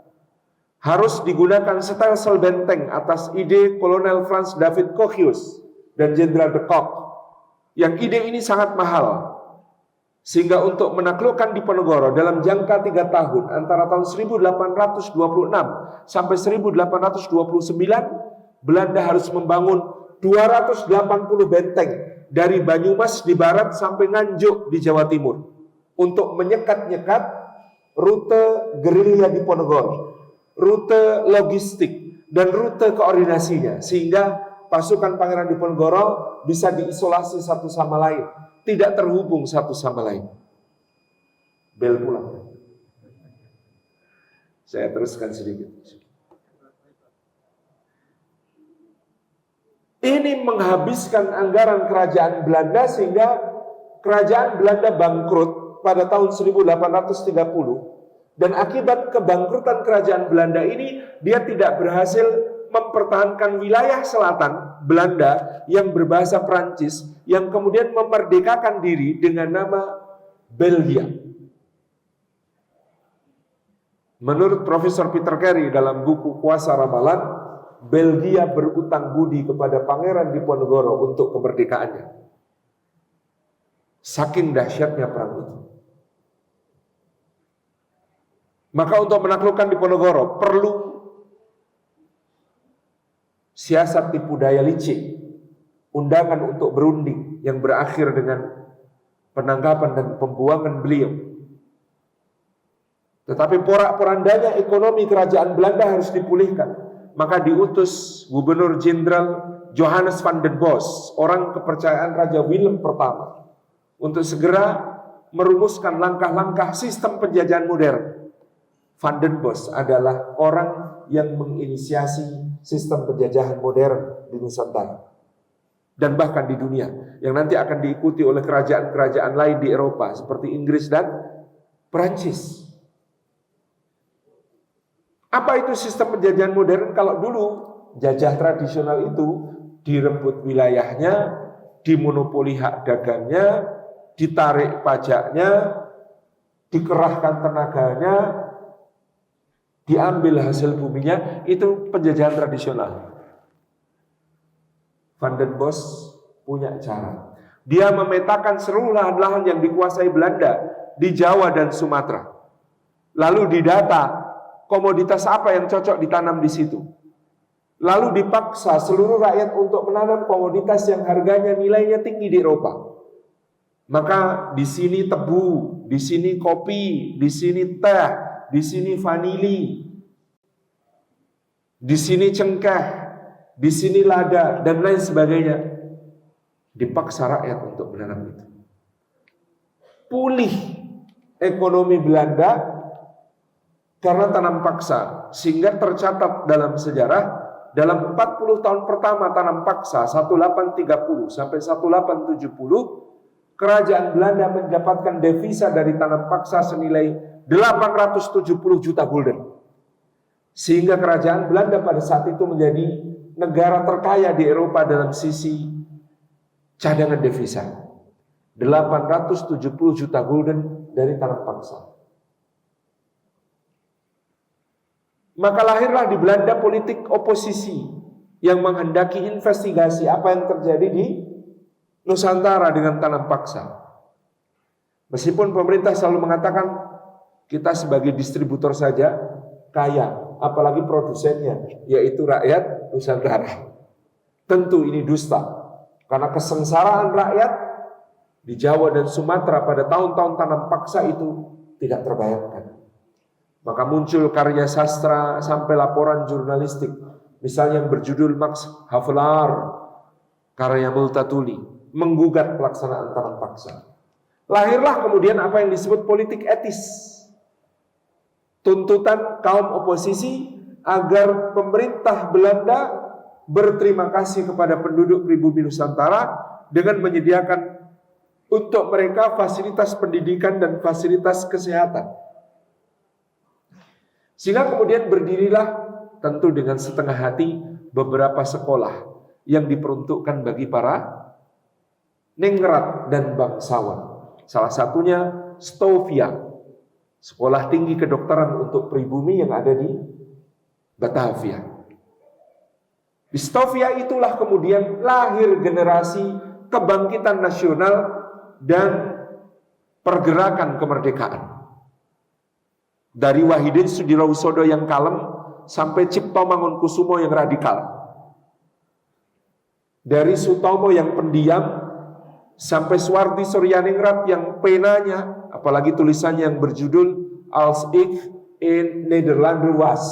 harus digunakan stelsel benteng atas ide Kolonel Franz David Kochius dan Jenderal de Kock, yang ide ini sangat mahal. Sehingga untuk menaklukkan Diponegoro dalam jangka 3 tahun antara tahun 1826 sampai 1829, Belanda harus membangun 280 benteng dari Banyumas di barat sampai Nganjuk di Jawa Timur untuk menyekat-nyekat rute gerilya Diponegoro, rute logistik, dan rute koordinasinya, sehingga pasukan Pangeran Diponegoro bisa diisolasi satu sama lain, tidak terhubung satu sama lain. Bel pulang. Saya teruskan sedikit. Ini menghabiskan anggaran kerajaan Belanda sehingga kerajaan Belanda bangkrut pada tahun 1830. Dan akibat kebangkrutan kerajaan Belanda ini, dia tidak berhasil mempertahankan wilayah selatan Belanda yang berbahasa Prancis, yang kemudian memerdekakan diri dengan nama Belgia. Menurut Profesor Peter Carey dalam buku Kuasa Ramalan, Belgia berutang budi kepada Pangeran Diponegoro untuk kemerdekaannya. Saking dahsyatnya perang itu. Maka untuk menaklukkan Diponegoro perlu siasat tipu daya licik, undangan untuk berunding yang berakhir dengan penangkapan dan pembuangan beliau. Tetapi porak-porandanya ekonomi kerajaan Belanda harus dipulihkan. Maka diutus Gubernur Jenderal Johannes van den Bosch, orang kepercayaan Raja Willem pertama, untuk segera merumuskan langkah-langkah sistem penjajahan modern. Van den Bosch adalah orang yang menginisiasi sistem penjajahan modern di Nusantara dan bahkan di dunia, yang nanti akan diikuti oleh kerajaan-kerajaan lain di Eropa seperti Inggris dan Perancis. Apa itu sistem penjajahan modern? Kalau dulu jajah tradisional itu direbut wilayahnya, dimonopoli hak dagangnya, ditarik pajaknya, dikerahkan tenaganya, diambil hasil buminya, itu penjajahan tradisional. Van den Bosch punya cara. Dia memetakan seluruh lahan-lahan yang dikuasai Belanda di Jawa dan Sumatera. Lalu didata komoditas apa yang cocok ditanam di situ. Lalu dipaksa seluruh rakyat untuk menanam komoditas yang harganya nilainya tinggi di Eropa. Maka di sini tebu, di sini kopi, di sini teh, di sini vanili, di sini cengkeh, di sini lada dan lain sebagainya. Dipaksa rakyat untuk menanam itu. Pulih ekonomi Belanda karena tanam paksa, sehingga tercatat dalam sejarah dalam 40 tahun pertama tanam paksa 1830 sampai 1870, kerajaan Belanda mendapatkan devisa dari tanam paksa senilai 870 juta gulden. Sehingga kerajaan Belanda pada saat itu menjadi negara terkaya di Eropa dalam sisi cadangan devisa. 870 juta gulden dari tanam paksa. Maka lahirlah di Belanda politik oposisi yang menghendaki investigasi apa yang terjadi di Nusantara dengan tanam paksa. Meskipun pemerintah selalu mengatakan kita sebagai distributor saja kaya, apalagi produsennya, yaitu rakyat Nusantara. Tentu ini dusta, karena kesengsaraan rakyat di Jawa dan Sumatera pada tahun-tahun tanam paksa itu tidak terbayangkan. Maka muncul karya sastra sampai laporan jurnalistik, misalnya yang berjudul Max Havelaar, karya Multatuli, menggugat pelaksanaan tanam paksa. Lahirlah kemudian apa yang disebut politik etis. Tuntutan kaum oposisi agar pemerintah Belanda berterima kasih kepada penduduk pribumi Nusantara dengan menyediakan untuk mereka fasilitas pendidikan dan fasilitas kesehatan. Sehingga kemudian berdirilah tentu dengan setengah hati beberapa sekolah yang diperuntukkan bagi para ningrat dan bangsawan. Salah satunya Stovia, sekolah tinggi kedokteran untuk pribumi yang ada di Batavia. Di Stovia itulah kemudian lahir generasi kebangkitan nasional dan pergerakan kemerdekaan. Dari Wahidin Sudirohusodo yang kalem sampai Cipto Mangunkusumo yang radikal. Dari Sutomo yang pendiam sampai Swardi Suryaningrat yang penanya, apalagi tulisannya yang berjudul Als ik in Nederlander was.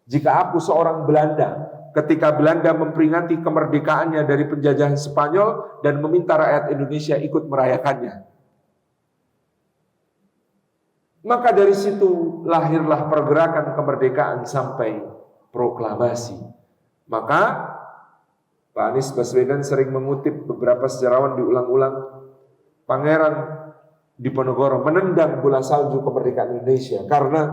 Jika aku seorang Belanda, ketika Belanda memperingati kemerdekaannya dari penjajahan Spanyol dan meminta rakyat Indonesia ikut merayakannya. Maka dari situ lahirlah pergerakan kemerdekaan sampai proklamasi. Maka Pak Anies Baswedan sering mengutip beberapa sejarawan diulang-ulang, Pangeran Diponegoro menendang bola salju kemerdekaan Indonesia karena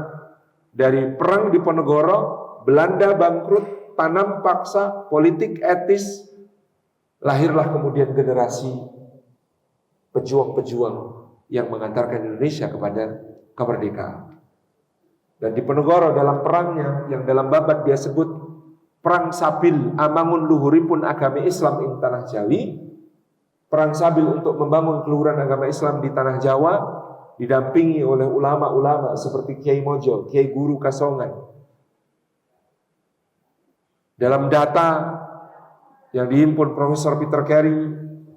dari perang Diponegoro, Belanda bangkrut, tanam paksa, politik etis, lahirlah kemudian generasi pejuang-pejuang yang mengantarkan Indonesia kepada kemerdekaan. Dan Diponegoro dalam perangnya yang dalam babat dia sebut Perang Sabil Amangun Luhuripun Agami Islam ing Tanah Jawi, perang Sabil untuk membangun keluhuran agama Islam di Tanah Jawa, didampingi oleh ulama-ulama seperti Kiai Mojo, Kiai Guru Kasongan. Dalam data yang dihimpun Profesor Peter Carey,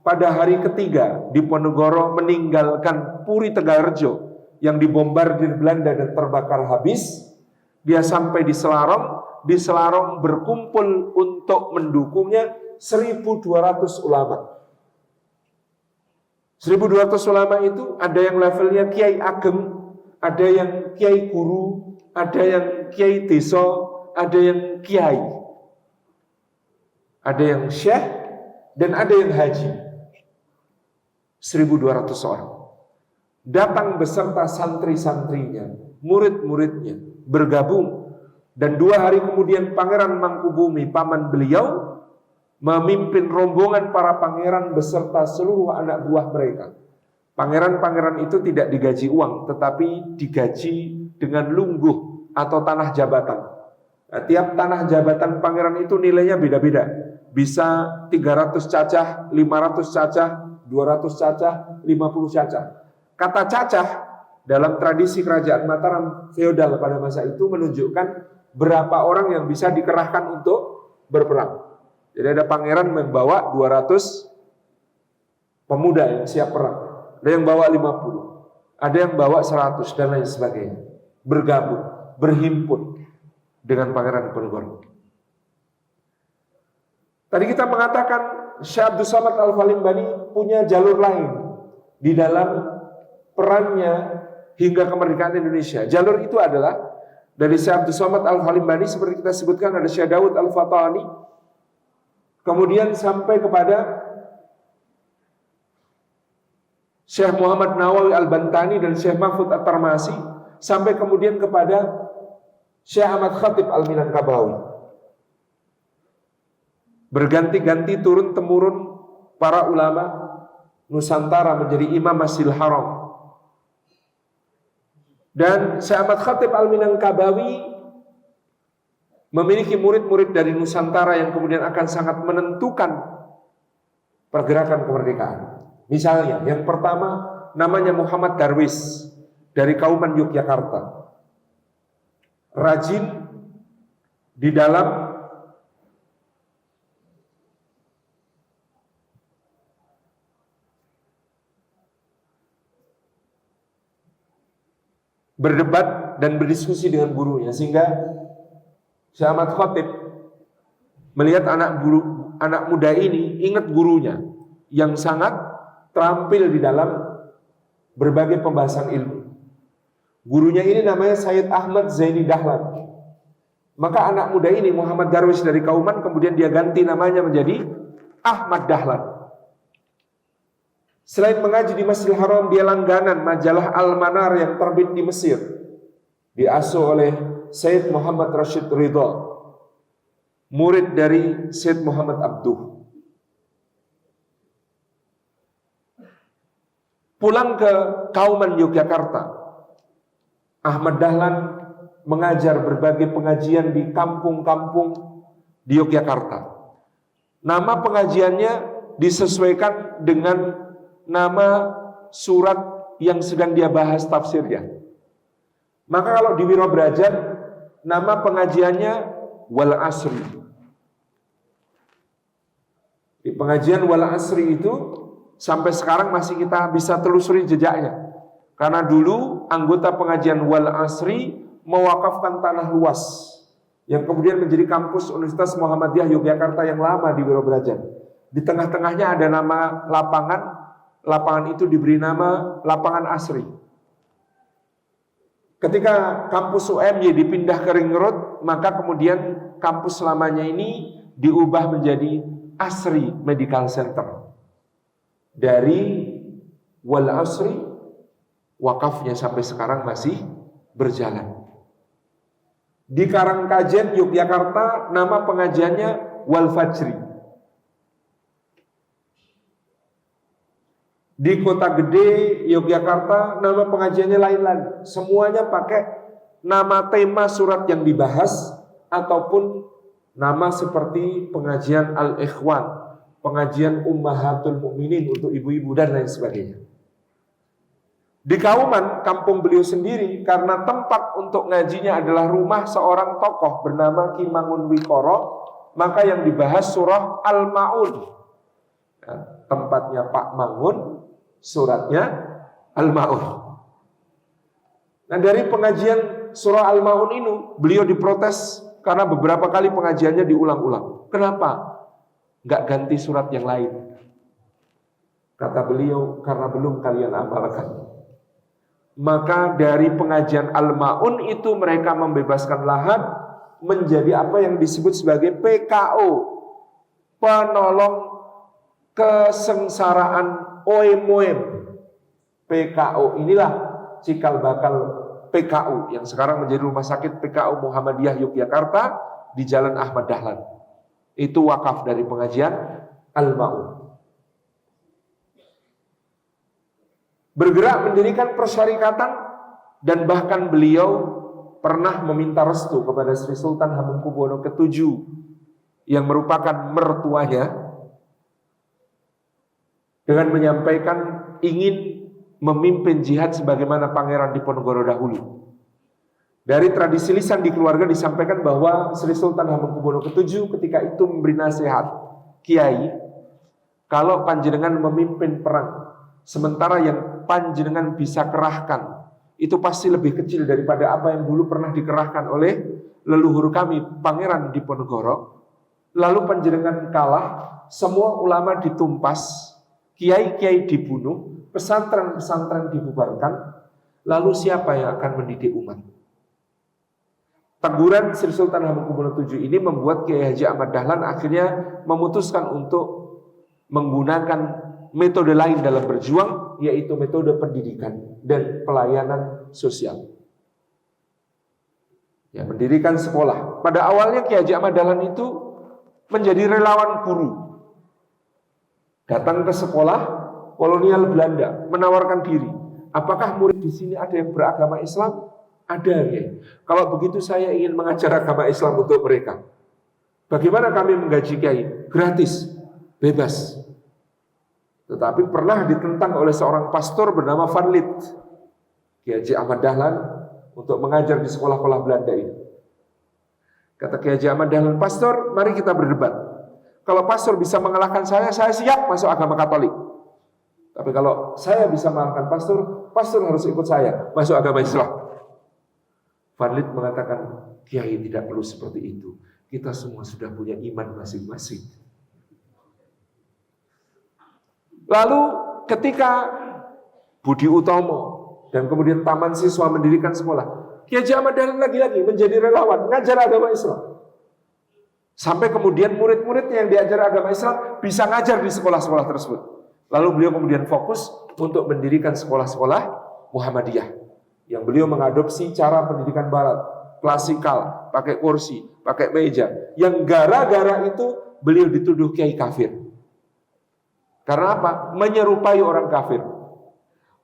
pada hari ketiga Diponegoro meninggalkan Puri Tegalrejo yang dibombardir Belanda dan terbakar habis. Dia sampai di Selarong berkumpul untuk mendukungnya 1.200 ulama. 1.200 ulama itu ada yang levelnya kiai ageng, ada yang kiai guru, ada yang kiai desa, ada yang kiai, ada yang syekh, dan ada yang haji. 1.200 orang datang beserta santri-santrinya, murid-muridnya, bergabung. Dan 2 hari kemudian Pangeran Mangkubumi, paman beliau, memimpin rombongan para pangeran beserta seluruh anak buah mereka. Pangeran-pangeran itu tidak digaji uang, tetapi digaji dengan lungguh atau tanah jabatan. Nah, tiap tanah jabatan pangeran itu nilainya beda-beda. Bisa 300 cacah, 500 cacah, 200 cacah, 50 cacah. Kata cacah dalam tradisi kerajaan Mataram feodal pada masa itu menunjukkan berapa orang yang bisa dikerahkan untuk berperang. Jadi ada pangeran membawa 200 pemuda yang siap perang. Ada yang bawa 50, ada yang bawa 100 dan lain sebagainya. Bergabung, berhimpun dengan Pangeran Diponegoro. Tadi kita mengatakan Syekh Abdus Somad Al-Falimbani punya jalur lain di dalam perannya hingga kemerdekaan Indonesia. Jalur itu adalah dari Syekh Abdus Somad Al-Falimbani, seperti kita sebutkan ada Syekh Daud Al-Fatani, kemudian sampai kepada Syekh Muhammad Nawawi Al-Bantani dan Syekh Mahfud At-Tarmasi, sampai kemudian kepada Syekh Ahmad Khatib Al-Minangkabawi. Berganti-ganti turun-temurun para ulama Nusantara menjadi imam Masjidil Haram. Dan Syekh Ahmad Khatib Al-Minangkabawi memiliki murid-murid dari Nusantara yang kemudian akan sangat menentukan pergerakan kemerdekaan. Misalnya, yang pertama namanya Muhammad Darwis dari Kauman Yogyakarta. Rajin di dalam berdebat dan berdiskusi dengan gurunya, sehingga Syekh Ahmad Khatib melihat anak muda ini ingat gurunya yang sangat terampil di dalam berbagai pembahasan ilmu. Gurunya ini namanya Sayyid Ahmad Zaini Dahlan. Maka anak muda ini Muhammad Darwis dari Kauman kemudian dia ganti namanya menjadi Ahmad Dahlan. Selain mengaji di Masjidil Haram, dia langganan majalah Al-Manar yang terbit di Mesir. Diasuh oleh Sayyid Muhammad Rashid Ridha, murid dari Sayyid Muhammad Abduh. Pulang ke Kauman Yogyakarta, Ahmad Dahlan mengajar berbagai pengajian di kampung-kampung di Yogyakarta. Nama pengajiannya disesuaikan dengan nama surat yang sedang dia bahas tafsirnya. Maka kalau di Wiro Brajan, nama pengajiannya Wal Asri. Di pengajian Wal Asri itu sampai sekarang masih kita bisa telusuri jejaknya. Karena dulu anggota pengajian Wal Asri mewakafkan tanah luas yang kemudian menjadi kampus Universitas Muhammadiyah Yogyakarta yang lama di Wiro Brajan. Di tengah-tengahnya ada nama lapangan. Lapangan itu diberi nama Lapangan Asri. Ketika kampus UMY dipindah ke Ring Road, maka kemudian kampus lamanya ini diubah menjadi Asri Medical Center. Dari Wal Asri, wakafnya sampai sekarang masih berjalan. Di Karangkajen, Yogyakarta, nama pengajiannya Wal Fajri. Di Kota Gede, Yogyakarta, nama pengajiannya lain lagi. Semuanya pakai nama tema surat yang dibahas ataupun nama seperti pengajian Al-Ikhwan, pengajian Ummahatul Mukminin untuk ibu-ibu dan lain sebagainya. Di Kauman, kampung beliau sendiri, karena tempat untuk ngajinya adalah rumah seorang tokoh bernama Ki Mangun Wikoro, maka yang dibahas surah Al-Ma'un. Nah, tempatnya Pak Mangun, suratnya Al-Ma'un. Nah, dari pengajian surah Al-Ma'un ini beliau diprotes karena beberapa kali pengajiannya diulang-ulang. Kenapa? nggak ganti surat yang lain. Kata beliau, karena belum kalian amalkan. Maka dari pengajian Al-Ma'un itu mereka membebaskan lahan menjadi apa yang disebut sebagai PKO, penolong kesengsaraan OM. PKO inilah cikal bakal PKU yang sekarang menjadi rumah sakit PKU Muhammadiyah Yogyakarta di Jalan Ahmad Dahlan. Itu wakaf dari pengajian Al-Ma'un. Bergerak mendirikan persyarikatan, dan bahkan beliau pernah meminta restu kepada Sri Sultan Hamengkubuwono ke-7 yang merupakan mertuanya, dengan menyampaikan ingin memimpin jihad sebagaimana Pangeran Diponegoro dahulu. Dari tradisi lisan di keluarga disampaikan bahwa Sri Sultan Hamengkubuwono ke-7 ketika itu memberi nasihat, Kiai, kalau panjenengan memimpin perang, sementara yang panjenengan bisa kerahkan itu pasti lebih kecil daripada apa yang dulu pernah dikerahkan oleh leluhur kami Pangeran Diponegoro. Lalu panjenengan kalah, semua ulama ditumpas, kiai-kiai dibunuh, pesantren-pesantren dibubarkan, lalu siapa yang akan mendidik umat? Teguran Sri Sultan Hamengkubuwono VII ini membuat Kiai Haji Ahmad Dahlan akhirnya memutuskan untuk menggunakan metode lain dalam berjuang, yaitu metode pendidikan dan pelayanan sosial. Ya, mendirikan sekolah. Pada awalnya Kiai Haji Ahmad Dahlan itu menjadi relawan guru. Datang ke sekolah kolonial Belanda, menawarkan diri. Apakah murid di sini ada yang beragama Islam? Ada, ya. Kalau begitu saya ingin mengajar agama Islam untuk mereka. Bagaimana kami menggaji kiai? Gratis, bebas. Tetapi pernah ditentang oleh seorang pastor bernama Van Lith, Kiai Haji Ahmad Dahlan, untuk mengajar di sekolah-sekolah Belanda ini. Kata Kiai Haji Ahmad Dahlan, pastor, mari kita berdebat. Kalau pastor bisa mengalahkan saya siap masuk agama Katolik. Tapi kalau saya bisa mengalahkan pastor, pastor harus ikut saya masuk agama Islam. Van Lith mengatakan, Kiai tidak perlu seperti itu. Kita semua sudah punya iman masing-masing. Lalu ketika Budi Utomo dan kemudian Taman Siswa mendirikan sekolah, Kiai Haji Ahmad Dahlan lagi-lagi menjadi relawan ngajar agama Islam. Sampai kemudian murid-muridnya yang diajar agama Islam bisa ngajar di sekolah-sekolah tersebut. Lalu beliau kemudian fokus untuk mendirikan sekolah-sekolah Muhammadiyah, yang beliau mengadopsi cara pendidikan barat, klasikal, pakai kursi, pakai meja, yang gara-gara itu beliau dituduh kiai kafir. Karena apa? Menyerupai orang kafir.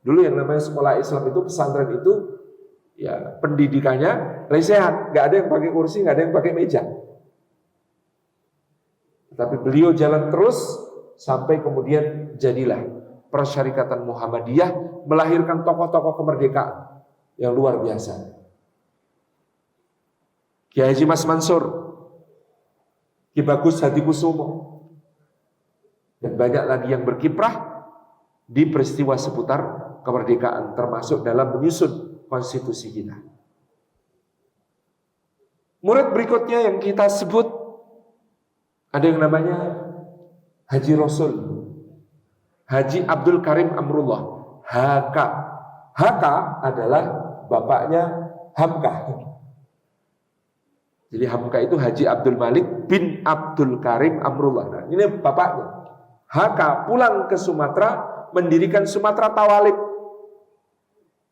Dulu yang namanya sekolah Islam itu, pesantren itu, ya pendidikannya lesehan, nggak ada yang pakai kursi, nggak ada yang pakai meja. Tapi beliau jalan terus sampai kemudian jadilah Persyarikatan Muhammadiyah, melahirkan tokoh-tokoh kemerdekaan yang luar biasa. Kiai Haji Mas Mansur, Ki Bagus Hadikusumo, dan banyak lagi yang berkiprah di peristiwa seputar kemerdekaan, termasuk dalam menyusun konstitusi kita. Murid berikutnya yang kita sebut, ada yang namanya Haji Rasul, Haji Abdul Karim Amrullah, HK. HK adalah bapaknya Hamka. Jadi Hamka itu Haji Abdul Malik bin Abdul Karim Amrullah. Nah, ini bapaknya. HK pulang ke Sumatera, mendirikan Sumatera Tawalib,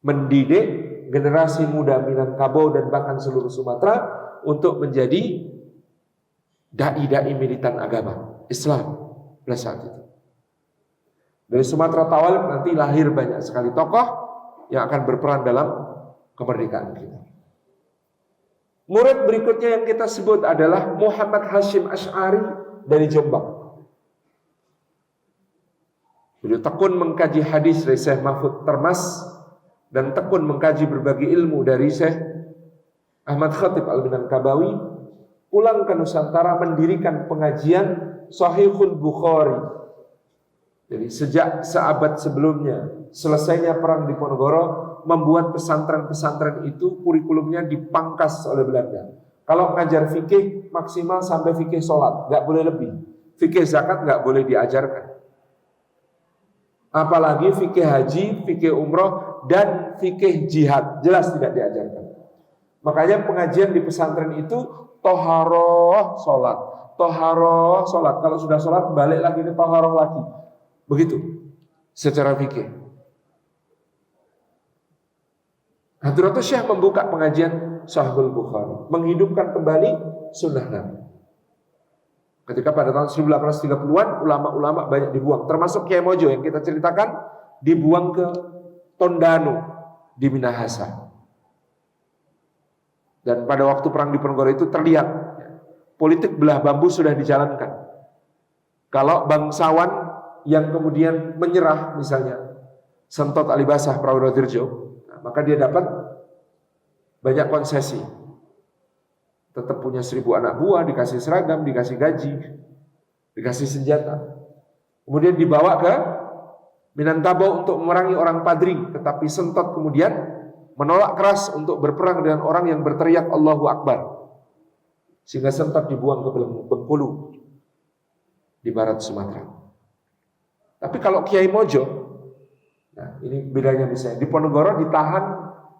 mendidik generasi muda Minangkabau dan bahkan seluruh Sumatera untuk menjadi dai-dai militan agama Islam pada saat itu. Dari Sumatera Tawalib nanti lahir banyak sekali tokoh yang akan berperan dalam kemerdekaan kita. Murid berikutnya yang kita sebut adalah Muhammad Hashim Asy'ari dari Jombang. Beliau tekun mengkaji hadis dari Syekh Mahfud Termas dan tekun mengkaji berbagai ilmu dari Syekh Ahmad Khatib Al-Minangkabawi. Pulang ke Nusantara mendirikan pengajian Shahihul Bukhari. Jadi sejak seabad sebelumnya, selesainya perang Diponegoro, membuat pesantren-pesantren itu kurikulumnya dipangkas oleh Belanda. Kalau ngajar fikih maksimal sampai fikih sholat, nggak boleh lebih. fikih zakat nggak boleh diajarkan. Apalagi fikih haji, fikih umroh, dan fikih jihad, jelas tidak diajarkan. Makanya pengajian di pesantren itu toharoh sholat, toharoh sholat. Kalau sudah sholat balik lagi ke toharoh lagi. Begitu secara fikih. Hadratus Syekh membuka pengajian Sahihul Bukhari, menghidupkan kembali sunnah Nabi. Ketika pada tahun 1830-an ulama-ulama banyak dibuang, termasuk Kiai Mojo yang kita ceritakan dibuang ke Tondano di Minahasa. Dan pada waktu perang di Ponorogo itu terlihat politik belah bambu sudah dijalankan. Kalau bangsawan yang kemudian menyerah, misalnya Sentot Alibasah Prawodirjo, maka dia dapat banyak konsesi. Tetap punya 1000 anak buah, dikasih seragam, dikasih gaji, dikasih senjata. Kemudian dibawa ke Minangkabau untuk memerangi orang Padri. Tetapi Sentot kemudian menolak keras untuk berperang dengan orang yang berteriak Allahu Akbar. Sehingga Sentot dibuang ke Bengkulu di barat Sumatera. Tapi kalau Kiai Mojo, nah ini bedanya misalnya, di Ponorogo ditahan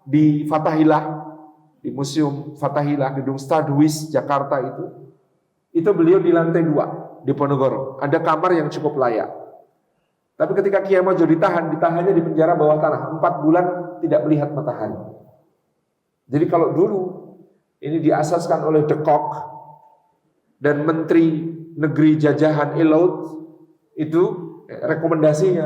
di Fathahilah, di Museum Fathahilah, gedung Stadwis Jakarta itu beliau di lantai 2 di Ponorogo. Ada kamar yang cukup layak. Tapi ketika Kiai Mojo ditahannya di penjara bawah tanah 4 bulan tidak melihat matahari. Jadi kalau dulu ini diasaskan oleh De Kock dan Menteri Negeri Jajahan Ilaut, itu rekomendasinya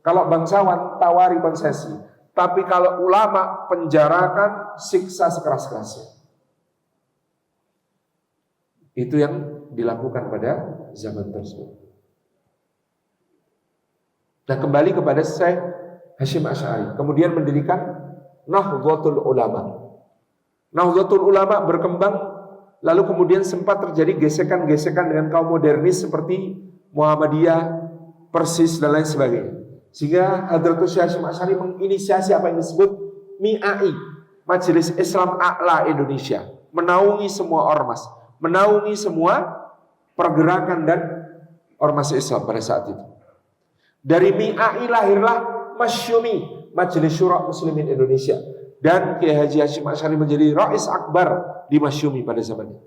kalau bangsawan tawari konsesi. Tapi kalau ulama penjarakan, siksa sekeras-kerasnya. Itu yang dilakukan pada zaman tersebut. Nah, kembali kepada Syekh Hasyim Asy'ari, kemudian mendirikan Nahdlatul Ulama. Nahdlatul Ulama berkembang, lalu kemudian sempat terjadi gesekan-gesekan dengan kaum modernis seperti Muhammadiyah, Persis dan lain sebagainya. Sehingga Hadratus Syekh Hasyim Asy'ari menginisiasi apa yang disebut MIAI, Majelis Islam A'la Indonesia, menaungi semua ormas, menaungi semua pergerakan dan ormas Islam pada saat itu. Dari MIAI lahirlah Masyumi, Majelis Syura Muslimin Indonesia, dan Kiai Haji Hasyim Asy'ari menjadi Rais Akbar di Masyumi pada zaman itu.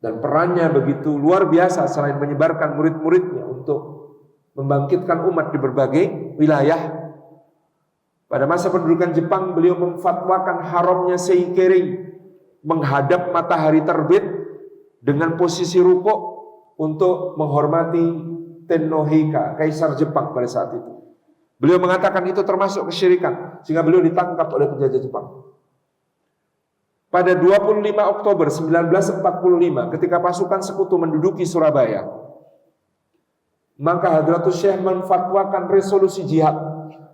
Dan perannya begitu luar biasa, selain menyebarkan murid-muridnya untuk membangkitkan umat di berbagai wilayah. Pada masa pendudukan Jepang, beliau memfatwakan haramnya seikiri, menghadap matahari terbit dengan posisi rukuk untuk menghormati Tennohika, kaisar Jepang pada saat itu. Beliau mengatakan itu termasuk kesyirikan, sehingga beliau ditangkap oleh penjajah Jepang. Pada 25 Oktober 1945, ketika pasukan sekutu menduduki Surabaya, maka Hadratus Syekh menfatwakan resolusi jihad.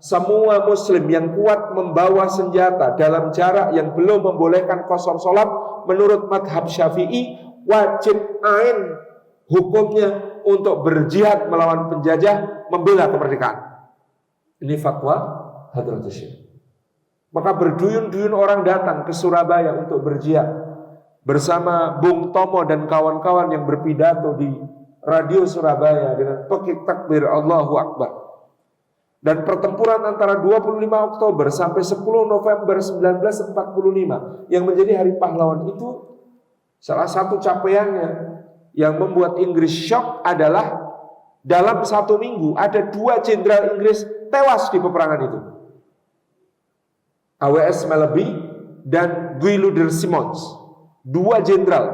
Semua muslim yang kuat membawa senjata dalam jarak yang belum membolehkan qasar salat menurut madhab Syafi'i, wajib ain hukumnya untuk berjihad melawan penjajah, membela kemerdekaan. Ini fatwa Hadratus Syekh. Maka berduyun-duyun orang datang ke Surabaya untuk berjihad bersama Bung Tomo dan kawan-kawan yang berpidato di radio Surabaya dengan pekik takbir Allahu Akbar. Dan pertempuran antara 25 Oktober sampai 10 November 1945 yang menjadi Hari Pahlawan itu, salah satu capaiannya yang membuat Inggris shock adalah dalam 1 minggu ada 2 jenderal Inggris tewas di peperangan itu. A.W.S. Malaby dan Guy Luder Simmons, 2 jenderal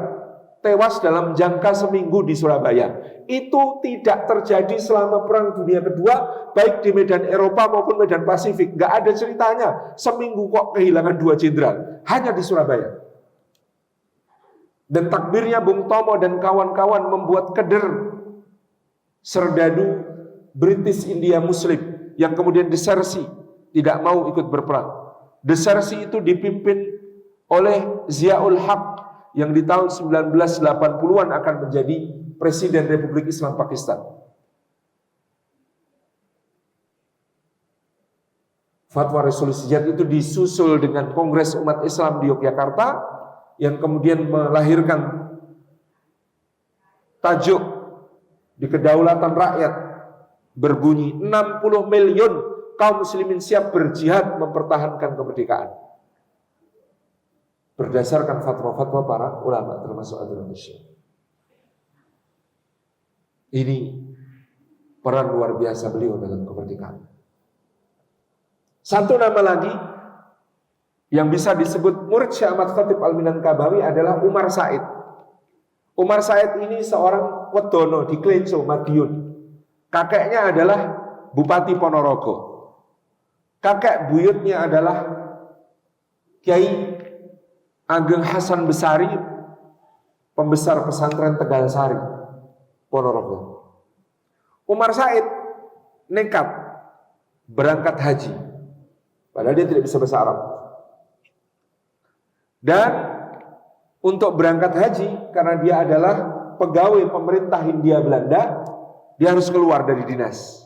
tewas dalam jangka seminggu di Surabaya. Itu tidak terjadi selama Perang Dunia Kedua, baik di medan Eropa maupun medan Pasifik. Gak ada ceritanya seminggu kok kehilangan 2 jenderal, hanya di Surabaya. Dan takbirnya Bung Tomo dan kawan-kawan membuat keder serdadu British India Muslim yang kemudian desersi, tidak mau ikut berperang. Desersi itu dipimpin oleh Ziaul Haq yang di tahun 1980-an akan menjadi Presiden Republik Islam Pakistan. Fatwa resolusi jihad itu disusul dengan Kongres Umat Islam di Yogyakarta yang kemudian melahirkan tajuk di kedaulatan rakyat berbunyi 60 miliun kaum muslimin siap berjihad mempertahankan kemerdekaan. Berdasarkan fatwa-fatwa para ulama termasuk Indonesia. Ini peran luar biasa beliau dalam kemerdekaan. Satu nama lagi yang bisa disebut murid Syekh Ahmad Khatib Al-Minangkabawi adalah Umar Said. Umar Said ini seorang wedono di Klenco, Madiun. Kakeknya adalah Bupati Ponorogo. Kakek buyutnya adalah Kiai Ageng Hasan Besari, pembesar pesantren Tegal Sari, Ponorogo. Umar Said nekat berangkat haji, padahal dia tidak bisa bahasa Arab. Dan untuk berangkat haji, karena dia adalah pegawai pemerintah Hindia Belanda, dia harus keluar dari dinas.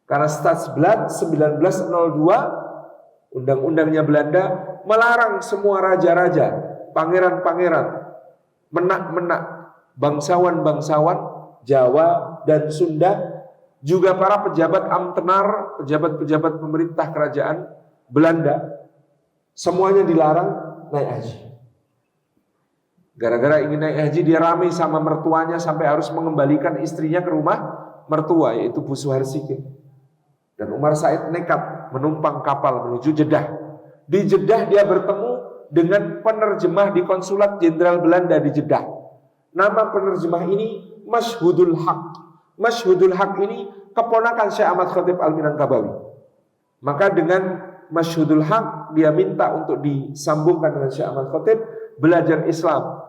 Karena Stadsblad 1902, undang-undangnya Belanda, melarang semua raja-raja, pangeran-pangeran, menak-menak, bangsawan-bangsawan Jawa dan Sunda, juga para pejabat amtenar, pejabat-pejabat pemerintah kerajaan Belanda, semuanya dilarang naik haji. Gara-gara ingin naik haji, dia ramai sama mertuanya sampai harus mengembalikan istrinya ke rumah mertua, yaitu Bu Suharsikin. Dan Umar Said nekat menumpang kapal menuju Jeddah. Di Jeddah dia bertemu dengan penerjemah di konsulat jenderal Belanda di Jeddah. Nama penerjemah ini Mashhudul Haq. Mashhudul Haq ini keponakan Syekh Ahmad Khatib Al-Minangkabawi. Maka dengan Mashhudul Haq dia minta untuk disambungkan dengan Syekh Ahmad Khatib belajar Islam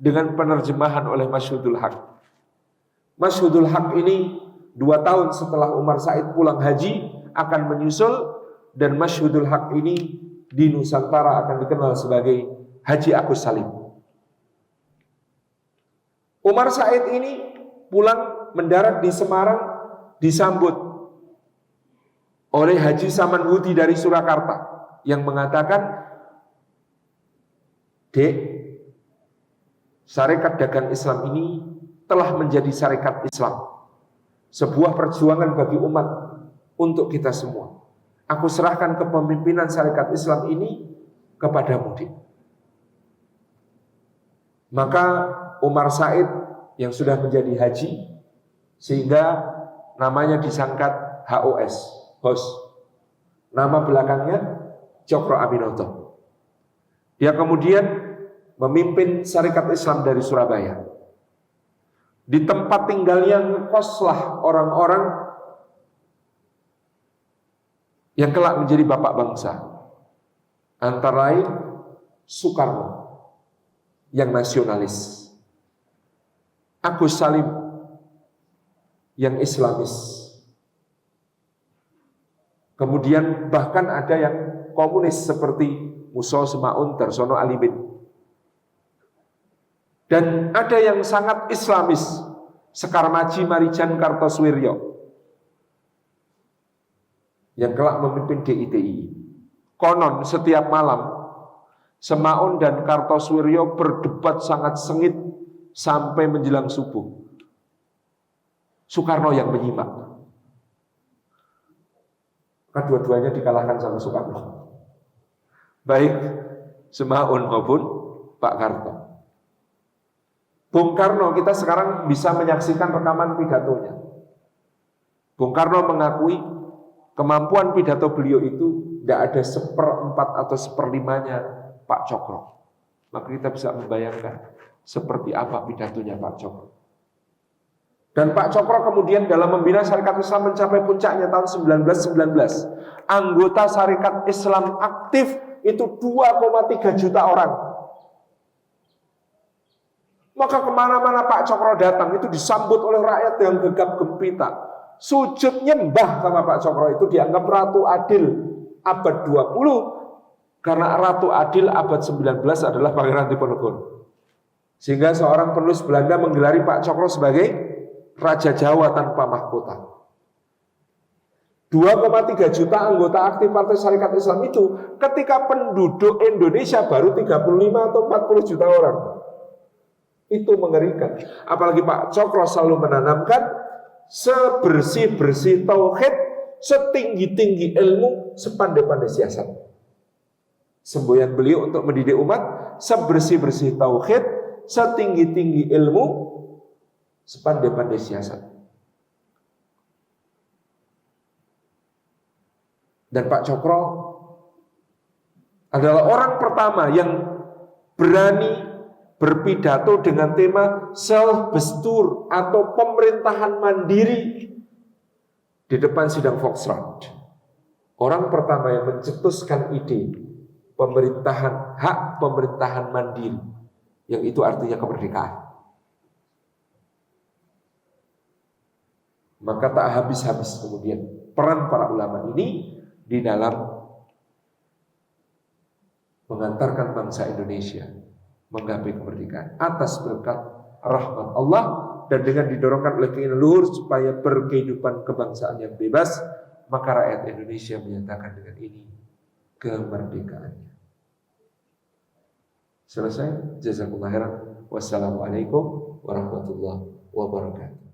dengan penerjemahan oleh Mashhudul Haq. Mashhudul Haq ini 2 tahun setelah Umar Said pulang haji akan menyusul, dan Mashhudul Haq ini di Nusantara akan dikenal sebagai Haji Agus Salim. Umar Said ini pulang mendarat di Semarang, disambut oleh Haji Samanhudi dari Surakarta yang mengatakan, "Dek, Sarekat Dagang Islam ini telah menjadi sarekat Islam, sebuah perjuangan bagi umat untuk kita semua. Aku serahkan kepemimpinan sarekat Islam ini kepadamu, Dek." Maka Umar Said yang sudah menjadi haji, sehingga namanya disangkat HOS, HOS. Nama belakangnya Cokro Aminoto. Dia kemudian memimpin sarekat Islam dari Surabaya. Di tempat tinggalnya ngekoslah orang-orang yang kelak menjadi bapak bangsa. Antara lain Soekarno yang nasionalis, Agus Salim yang Islamis. Kemudian bahkan ada yang komunis seperti Musa Semaun, Darsono Alimin. Dan ada yang sangat Islamis, Sekar Maji Marijan Kartosuwiryo yang kelak memimpin DITI. Konon setiap malam Semaun dan Kartosuwiryo berdebat sangat sengit sampai menjelang subuh. Soekarno yang menyimak. Kedua-duanya dikalahkan sama Soekarno, baik Semaun maupun Pak Karto. Bung Karno, kita sekarang bisa menyaksikan rekaman pidatonya. Bung Karno mengakui kemampuan pidato beliau itu tidak ada 1/4 atau 1/5-nya Pak Cokro. Maka kita bisa membayangkan seperti apa pidatonya Pak Cokro. Dan Pak Cokro kemudian dalam membina Sarekat Islam mencapai puncaknya tahun 1919. Anggota Sarekat Islam aktif itu 2,3 juta orang. Maka kemana-mana Pak Cokro datang itu disambut oleh rakyat yang gegap gempita. Sujud nyembah sama Pak Cokro itu dianggap Ratu Adil abad 20, karena Ratu Adil abad 19 adalah Pangeran Diponegoro. Sehingga seorang penulis Belanda menggelari Pak Cokro sebagai Raja Jawa tanpa mahkota. 2,3 juta anggota aktif Partai Sarekat Islam itu ketika penduduk Indonesia baru 35 atau 40 juta orang. Itu mengerikan. Apalagi Pak Cokro selalu menanamkan sebersih-bersih tauhid, setinggi-tinggi ilmu, sepandai-pandai siasat. Semboyan beliau untuk mendidik umat, sebersih-bersih tauhid, setinggi-tinggi ilmu, sepandai-pandai siasat. Dan Pak Cokro adalah orang pertama yang berani berpidato dengan tema self-bestur atau pemerintahan mandiri di depan sidang Volksraad. Orang pertama yang mencetuskan ide pemerintahan, hak pemerintahan mandiri, yang itu artinya kemerdekaan. Maka tak habis-habis kemudian peran para ulama ini di dalam mengantarkan bangsa Indonesia menggapai kemerdekaan atas berkat rahmat Allah dan dengan didorongkan oleh keinginan luhur supaya berkehidupan kebangsaan yang bebas, maka rakyat Indonesia menyatakan dengan ini kemerdekaannya. Selesai. Jazakumullah khairan. Wassalamualaikum warahmatullahi wabarakatuh.